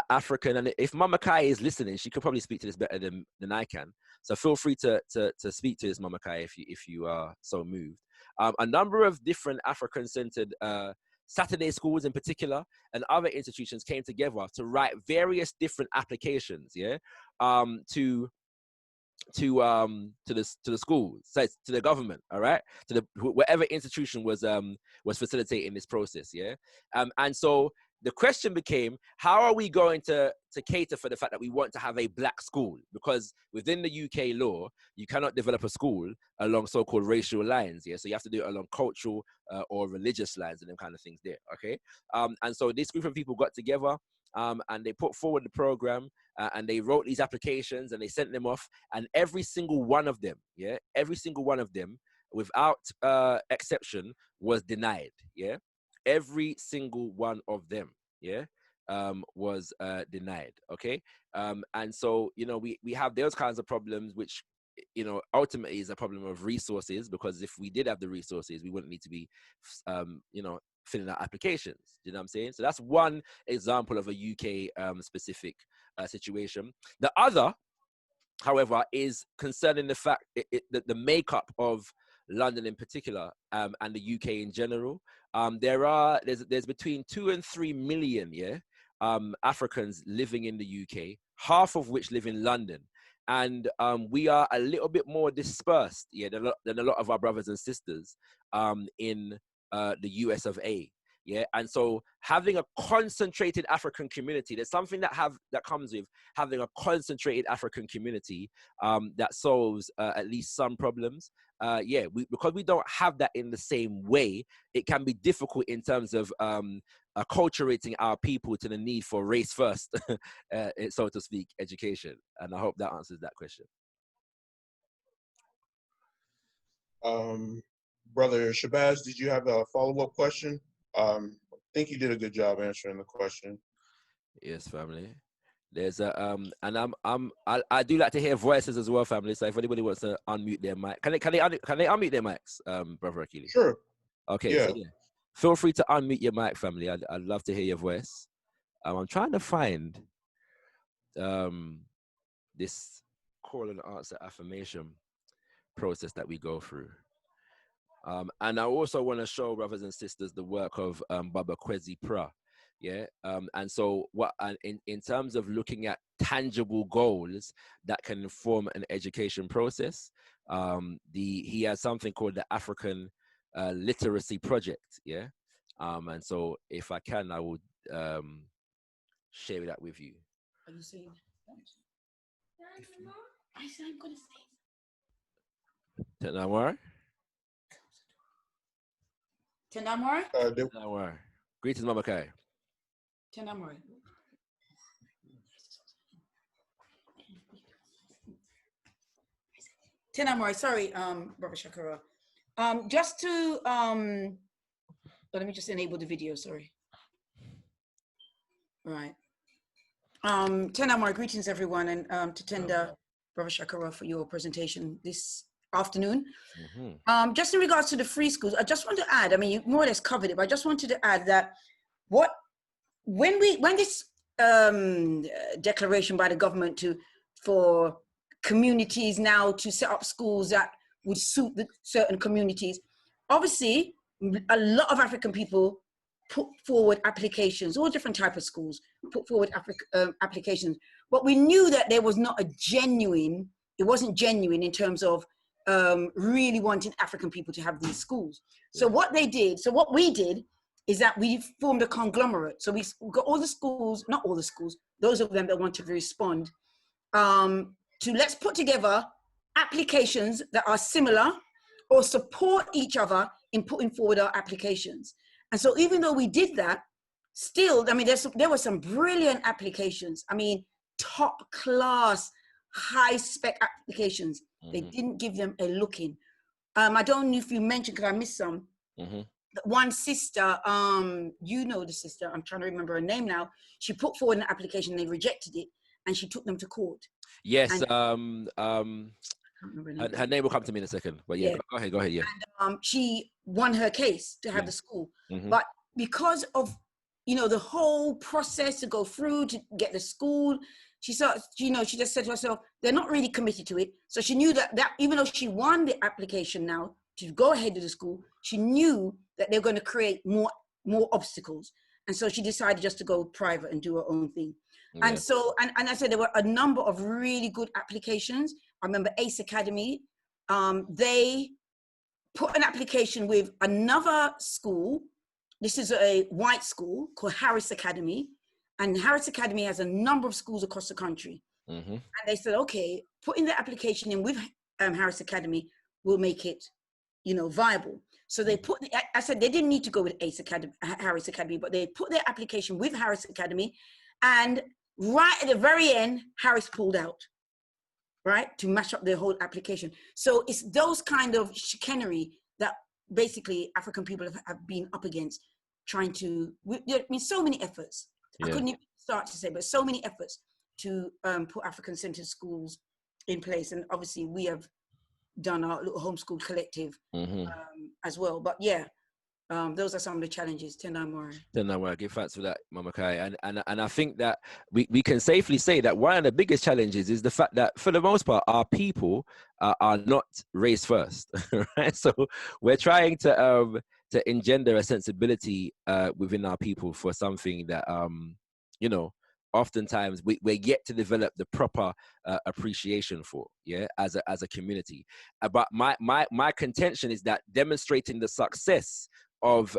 African, and if Mama Kai is listening, she could probably speak to this better than I can. So feel free to speak to this, Mama Kai, if you are so moved. A number of different African-centered Saturday schools in particular and other institutions came together to write various different applications, yeah, to the schools, so to the government, all right, to the whatever institution was facilitating this process, yeah. And so the question became, how are we going to cater for the fact that we want to have a black school? Because within the UK law, you cannot develop a school along so-called racial lines, yeah. So you have to do it along cultural or religious lines and them kind of things there, okay. And so this group of people got together. And they put forward the program and they wrote these applications and they sent them off, and every single one of them, yeah, every single one of them without exception was denied, yeah. Every single one of them, yeah, was denied, okay. And so, you know, we have those kinds of problems, which, you know, ultimately is a problem of resources, because if we did have the resources, we wouldn't need to be, you know, filling out applications. You know what I'm saying? So that's one example of a UK specific situation. The other, however, is concerning the fact that the makeup of London in particular and the UK in general. There's between 2 and 3 million, yeah, Africans living in the UK, half of which live in London. And we are a little bit more dispersed, yeah, than a lot of our brothers and sisters in the US of A. Yeah, and so having a concentrated African community, there's something that comes with having a concentrated African community that solves at least some problems. Yeah, because we don't have that in the same way, it can be difficult in terms of acculturating our people to the need for race first, so to speak, education. And I hope that answers that question. Brother Shabazz, did you have a follow-up question? I think you did a good job answering the question. Yes, family. There's a and I do like to hear voices as well, family. So if anybody wants to unmute their mic, can they unmute their mics, Brother Akili? Sure. Okay. Yeah. So yeah, feel free to unmute your mic, family. I'd love to hear your voice. I'm trying to find this call and answer affirmation process that we go through. And I also want to show brothers and sisters the work of Baba Kwesi Pra. Yeah. And so in terms of looking at tangible goals that can inform an education process, he has something called the African Literacy Project. Yeah. And so if I can, I would share that with you. Are you saying that? I said I'm going to say. Tenamwar? Tenamwar? Tenamwar. Greetings, Mama Kai. Tenamwar. Tenamwar, sorry, Brother Shakara. Just to, let me just enable the video, sorry. Right. Tenamwar, greetings everyone, and to Tender, Brother Shakara, for your presentation this afternoon. Just in regards to the free schools, I just want to add, I mean, you more or less covered it, but I just wanted to add that when this declaration by the government for communities now to set up schools that would suit certain communities, obviously a lot of African people put forward applications, all different types of schools put forward applications, but we knew that there was not it wasn't genuine in terms of really wanting African people to have these schools. So what we did is that we formed a conglomerate. So we got all the schools, not all the schools, those of them that wanted to respond, to let's put together applications that are similar or support each other in putting forward our applications. And so even though we did that, still, I mean, there were some brilliant applications. I mean, top class, high spec applications. They didn't give them a look in. I don't know if you mentioned, because I missed some. One sister, you know the sister, I'm trying to remember her name now. She put forward an application, they rejected it, and she took them to court. Yes, and, her name will come to me in a second, but yeah, go ahead, yeah. And she won her case to have the school, but because of, you know, the whole process to go through to get the school, she saw, you know, she just said to herself, they're not really committed to it. So she knew that even though she won the application now to go ahead to the school, she knew that they're going to create more obstacles. And so she decided just to go private and do her own thing. Yeah. And so, and I said there were a number of really good applications. I remember Ace Academy, they put an application with another school. This is a white school called Harris Academy. And Harris Academy has a number of schools across the country. And they said, okay, putting the application in with Harris Academy will make it, you know, viable. So they put, I said they didn't need to go with Harris Academy, but they put their application with Harris Academy. And right at the very end, Harris pulled out, right, to match up their whole application. So it's those kind of chicanery that basically African people have been up against, trying to, I mean, so many efforts. I couldn't even start to say, but so many efforts to put African-centered schools in place. And obviously we have done our little homeschool collective as well. But yeah, those are some of the challenges. Tenamwar, give thanks for that, Mama Kai. And I think that we can safely say that one of the biggest challenges is the fact that for the most part, our people are not race first, right? So we're trying to engender a sensibility within our people for something that, you know, oftentimes we're yet to develop the proper appreciation for, as a community. But my contention is that demonstrating the success of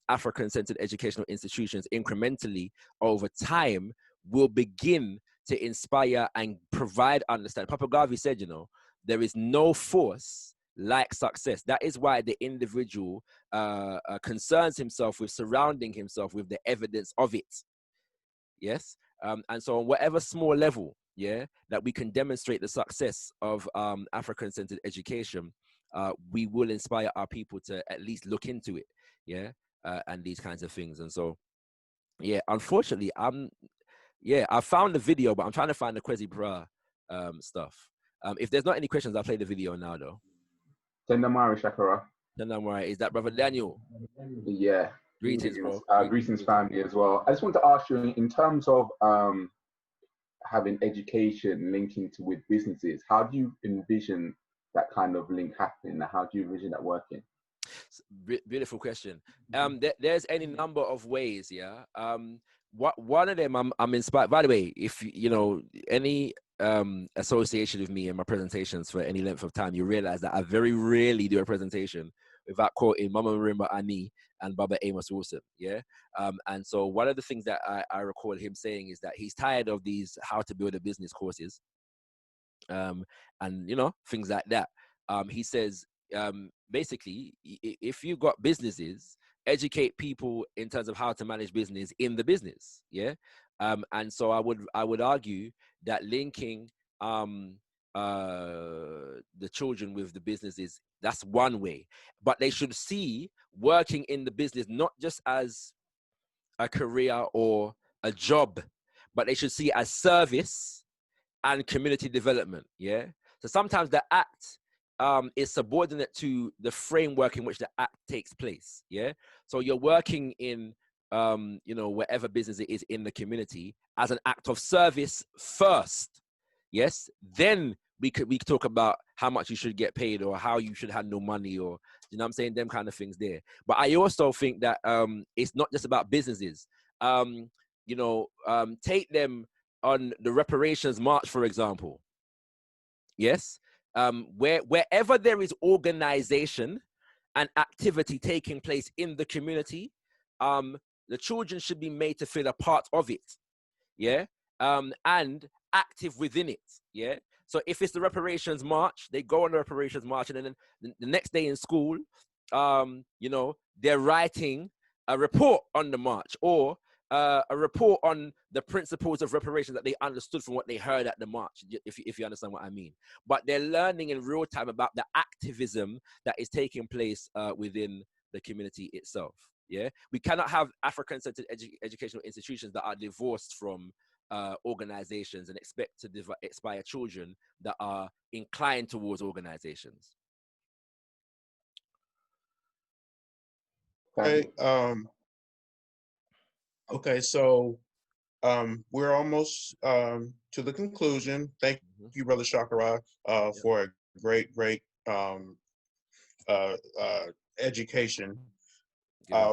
African-centered educational institutions incrementally over time will begin to inspire and provide understanding. Papa Garvey said, you know, there is no force like success. That is why the individual concerns himself with surrounding himself with the evidence of it. Yes. And so on whatever small level, that we can demonstrate the success of African-centered education, we will inspire our people to at least look into it, and these kinds of things. And so, unfortunately, I found the video, but I'm trying to find the Kwesi Bra stuff. If there's not any questions, I'll play the video now, though. Tendamari Shakara. Tendamari, is that Brother Daniel? Yeah. Greetings, bro. Greetings, family, as well. I just want to ask you, in terms of having education linking to with businesses, how do you envision that kind of link happening? How do you envision that working? Beautiful question. There's any number of ways, one of them I'm inspired. By the way, if you know any association with me in my presentations for any length of time, you realize that I very rarely do a presentation without quoting Mama Marimba Ani and Baba Amos Wilson, yeah? And so one of the things that I recall him saying is that he's tired of these how to build a business courses, and, you know, things like that. He says, basically, if you've got businesses, educate people in terms of how to manage business in the business, yeah? And so I would argue that linking the children with the businesses, that's one way, but they should see working in the business not just as a career or a job, but they should see it as service and community development, yeah? So sometimes the act is subordinate to the framework in which the act takes place, yeah? So you're working in, you know, whatever business it is in the community as an act of service first, yes? Then we could talk about how much you should get paid or how you should handle money, or, you know what I'm saying, them kind of things there. But I also think that it's not just about businesses. You know, take them on the reparations march, for example. Yes, wherever there is organization and activity taking place in the community, the children should be made to feel a part of it, yeah, and active within it, yeah. So if it's the reparations march, they go on the reparations march, and then the next day in school, you know, they're writing a report on the march, or a report on the principles of reparations that they understood from what they heard at the march, if you understand what I mean. But they're learning in real time about the activism that is taking place within the community itself. Yeah, we cannot have African-centered educational institutions that are divorced from organizations and expect to inspire children that are inclined towards organizations. Okay. Okay, so we're almost to the conclusion. Thank you, Brother Shakara, for a great education. I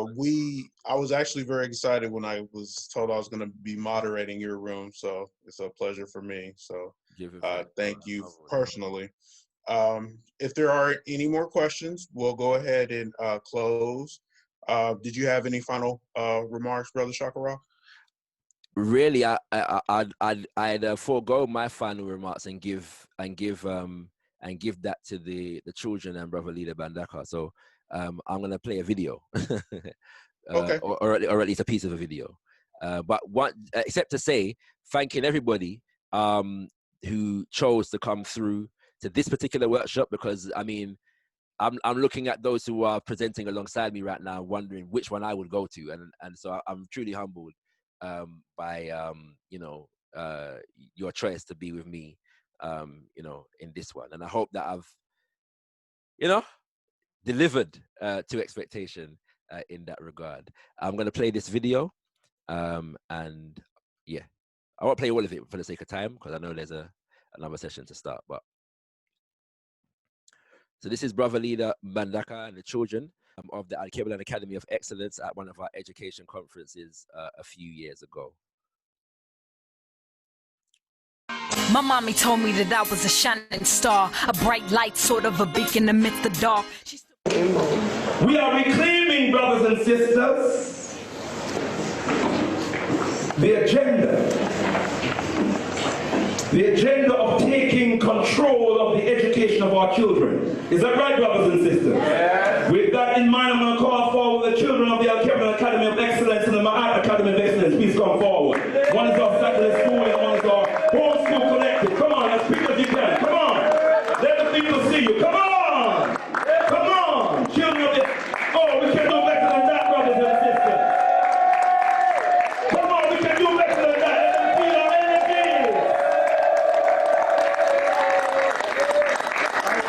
was actually very excited when I was told I was going to be moderating your room, so it's a pleasure for me. So thank you personally. If there are any more questions, we'll go ahead and close. Did you have any final remarks, Brother Shakara? Really, I'd forego my final remarks and give that to the children and Brother Leader Bandaka. So I'm gonna play a video, okay, or at least a piece of a video. But what, except to say, thanking everybody who chose to come through to this particular workshop, because I mean, I'm looking at those who are presenting alongside me right now, wondering which one I would go to, and so I'm truly humbled by you know, your choice to be with me, you know, in this one, and I hope that I've, you know, delivered to expectation in that regard. I'm gonna play this video, and yeah, I won't play all of it for the sake of time because I know there's another session to start, but. So this is Brother Leader Bandaka and the children of the Alrikan Academy of Excellence at one of our education conferences a few years ago. My mommy told me that I was a shining star, a bright light, sort of a beacon amidst the dark. We are reclaiming, brothers and sisters, the agenda of taking control of the education of our children. Is that right, brothers and sisters? Yeah. With that in mind, I'm going to call forward the children of the Alrikan Academy of Excellence and the MEDUKATION Academy of Excellence. Please come forward. One is our Saturday school and one is our home school collective. Come on, as quick as you can. Come on. Let the people see you. Come on. Come on. Children of the... Oh, we can do better than that, brothers and sisters. Come on, we can do better than that. Let them feel our energy.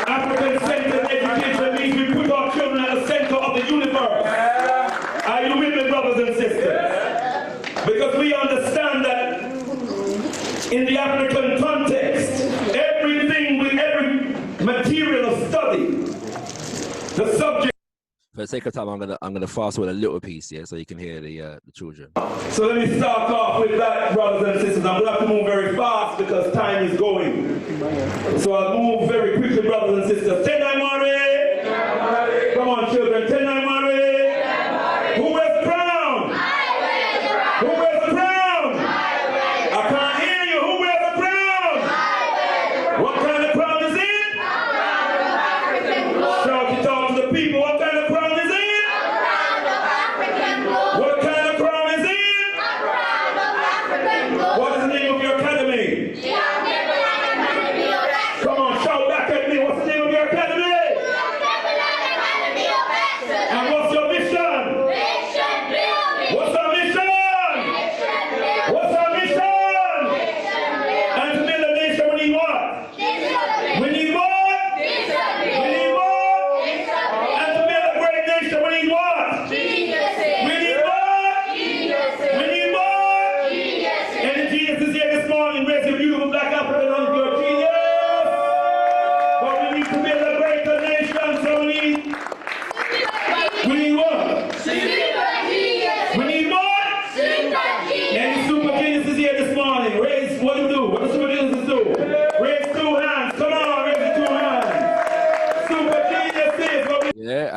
African-centered education means we put our children at the center of the universe. Are you with me, brothers and sisters? Because we understand that in the African context, everything with every material of study, the subject. For the sake of time, I'm gonna fast forward a little piece, yeah, so you can hear the children. So let me start off with that, brothers and sisters. I'm gonna have to move very fast because time is going. So I'll move very quickly, brothers and sisters. Come on, children.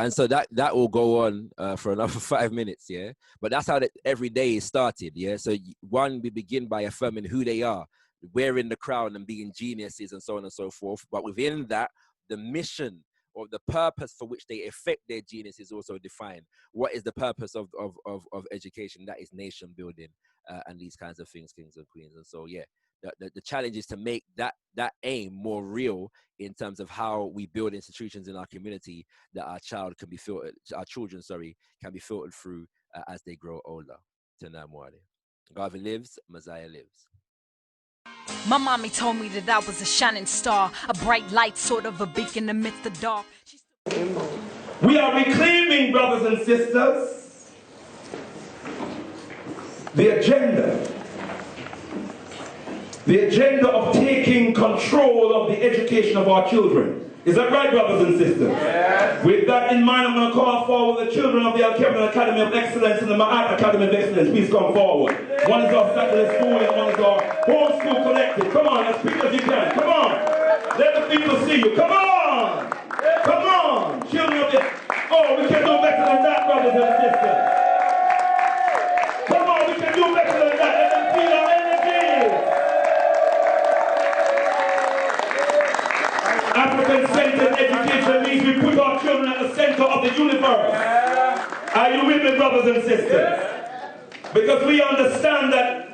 and so that will go on for another 5 minutes, yeah. But that's how every day is started, yeah. So we begin by affirming who they are, wearing the crown and being geniuses and so on and so forth. But within that, the mission or the purpose for which they effect their genius is also defined. What is the purpose of education? That is nation building and these kinds of things, kings and queens. And so, yeah, the challenge is to make that aim more real in terms of how we build institutions in our community that our children can be filtered through as they grow older. Garvey lives, Mosiah lives. My mommy told me that I was a shining star, a bright light, sort of a beacon amidst the dark. We are reclaiming, brothers and sisters, the agenda of taking control of the education of our children. Is that right, brothers and sisters? Yes. With that in mind, I'm going to call forward the children of the Afrikan Academy of Excellence and the MEDUKATION Academy of Excellence. Please come forward. One is our Saturday school and one is our home school collective. Come on, as quick as you can. Come on. Let the people see you. Come on. Come on. Children of the... Oh, we can do better than that, brothers and sisters. Come on, we can do better than that. Let them feel our energy. African-centered education means we put our children at the center of the universe. Are you with me, brothers and sisters? Because we understand that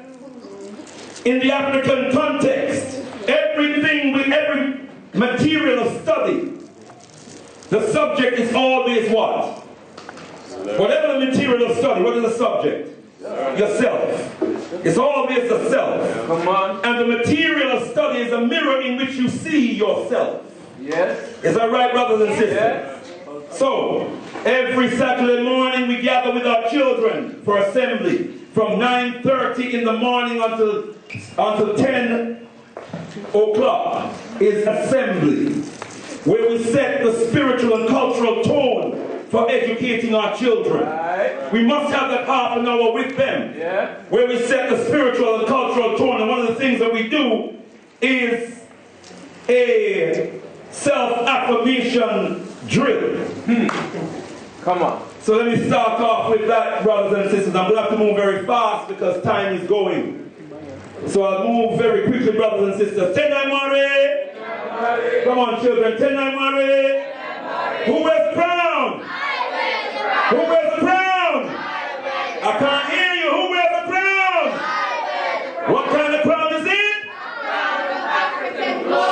in the African context, everything with every material of study, the subject is always what? Whatever the material of study, what is the subject? Yourself. It's always the self. Come on. And the material of study is a mirror in which you see yourself. Yes. Is that right, brothers and sisters? Yes. So, every Saturday morning we gather with our children for assembly. From 9:30 in the morning until 10 o'clock is assembly, where we set the spiritual and cultural tone for educating our children. Right. We must have that half an hour with them, where we set the spiritual and cultural tone. And one of the things that we do is a self-affirmation drill. Come on. So let me start off with that, brothers and sisters. I'm going to have to move very fast because time is going. So I'll move very quickly, brothers and sisters. Tendai Mare. Come on, children. Tendai Mare. Who wears crown? Who wears the crown? I can't hear you. Who wears the crown? What kind of crown is it?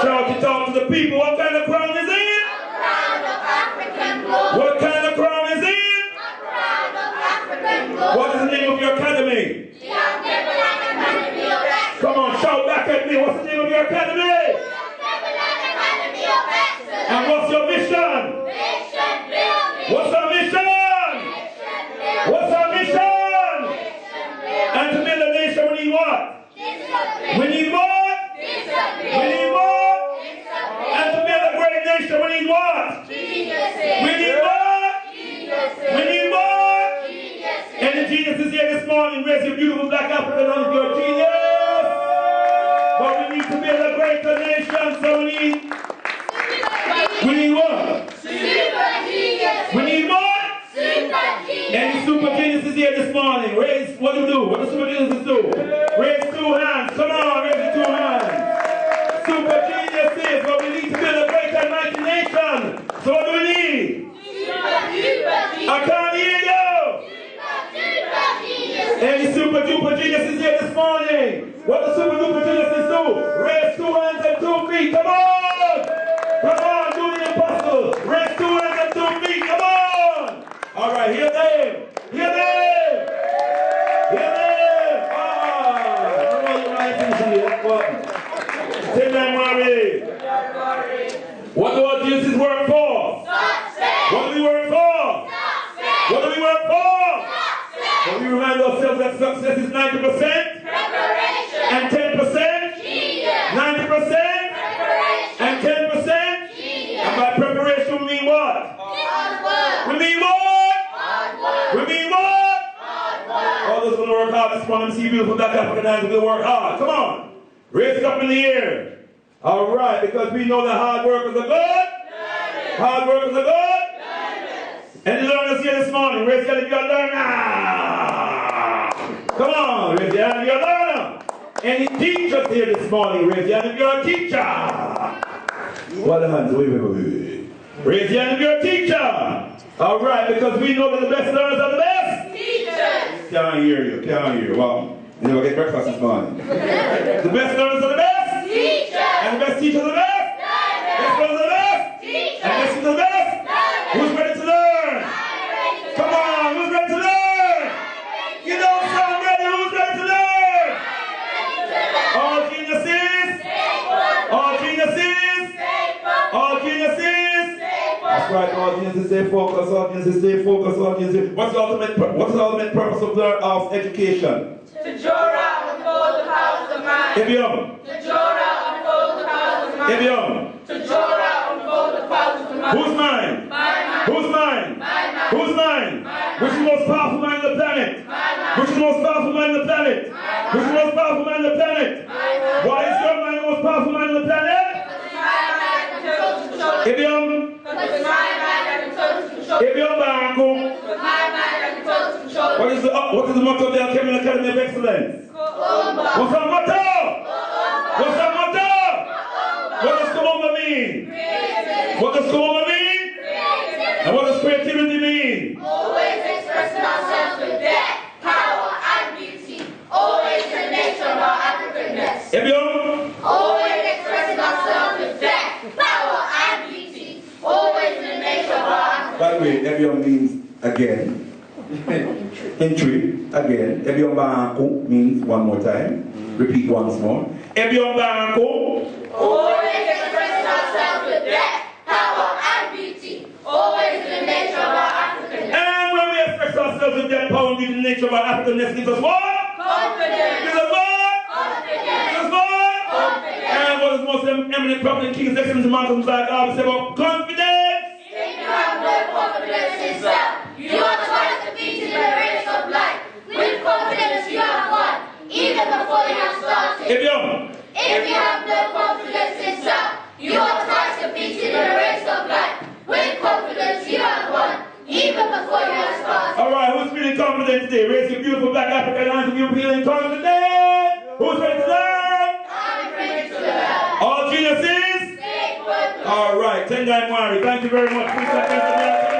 Shout it out to the people. What kind of crown is it? What kind of crown is it? What is the name of your academy? Come on, shout back at me. What's the name of your academy? And what's your mission? What's our mission? What's our mission? And to build a nation, we need what? We need what? We need what? And to build a great nation, we need what? We need what? We need what? And the genius is here this morning. Raise your beautiful black African on your genius. But we need to build a greater nation, so we need what? We need what? And the super genius is here this morning. Raise, what do you do? What do super geniuses do? Raise 2 hands. Come on, raise the 2 hands. Super genius is what we need to build a greater and mighty nation. So what do we need? I can't hear you. And the super duper genius is here this morning. What the super duper geniuses do? Raise 2 hands and 2 feet. Come on! Come on, do the impossible. Raise 2 hands and 2 feet. Come on! All right, hear them. Hear them. Hear them. What do our geniuses work for? What do we work for? What do we work for? When we remind ourselves that success is 90% and 10%, 90% and 10%, and by preparation we mean what? We mean what? We mean what? All those going to work hard this morning. See beautiful black African hands will work hard. Come on. Raise it up in the air. All right, because we know that hard workers are good. Hard workers are good. Any learners here this morning? Raise your hand if you're a learner. Come on, raise your hand if you're a learner. Any teachers here this morning? Raise your hand if you're a teacher. What the hands? Wait. Raise your hand if you're a teacher. All right, because we know that the best learners are the best teachers. Can't hear you. Well, you never get breakfast this morning. The best learners are the best teachers. And the best teachers are the best. Best learners are the best teachers. And the best teachers are the best. Who's ready to learn? Come on, who's ready to learn? You don't sound ready. Who's ready to learn? All geniuses. All geniuses. All geniuses. That's right, all geniuses stay focused, all geniuses stay focused, all geniuses. What's the ultimate purpose of education? To draw out and unfold the powers of mind. Ibium. To draw out and unfold the powers of mind. Ibium. To draw out and unfold the powers of mind. Whose mind? My mind. Whose mind? My mind. Whose mind? Which is the most powerful mind on the planet? Which is the most powerful mind on the planet? Which is the most powerful mind on the planet? Why is your mind the most powerful mind on the planet? Ibium. What is the motto of the Afrikan Academy of Excellence? What's the motto? What's the motto? What does Colombo mean? What does Colombo mean? And what does creativity mean? Always expressing ourselves with depth, power, and beauty. Always in the nature of our Africanness. Always expressing ourselves with depth, power, and beauty. Always in the nature of our Africanness. By the way, Ebion means again. Entry, again. Ebion Banko means one more time. Repeat once more. Ebion Banko. Always expressing ourselves with depth, power, and beauty. Always in the nature of our Africanness. And when we express ourselves with depth, power, and beauty in the nature of our Africanness, gives us what? Confidence. Gives us what? Confidence. Gives us what? Confidence. And what is the most eminent prophet and King His Excellency Marcus Mosiah Garvey say about confidence? If you have no confidence in self, you are twice defeated in the race of life. With confidence you have won, even before you have started. If you have no confidence in self, you are twice defeated in the race of life. With confidence you have won, even before you have started. All right, who's feeling confident today? Raise your beautiful black African hands if you're feeling confident. Who's ready to learn? I'm ready to learn. All geniuses? Stay focused. All right, Tendai Mwari, thank you very much. Please,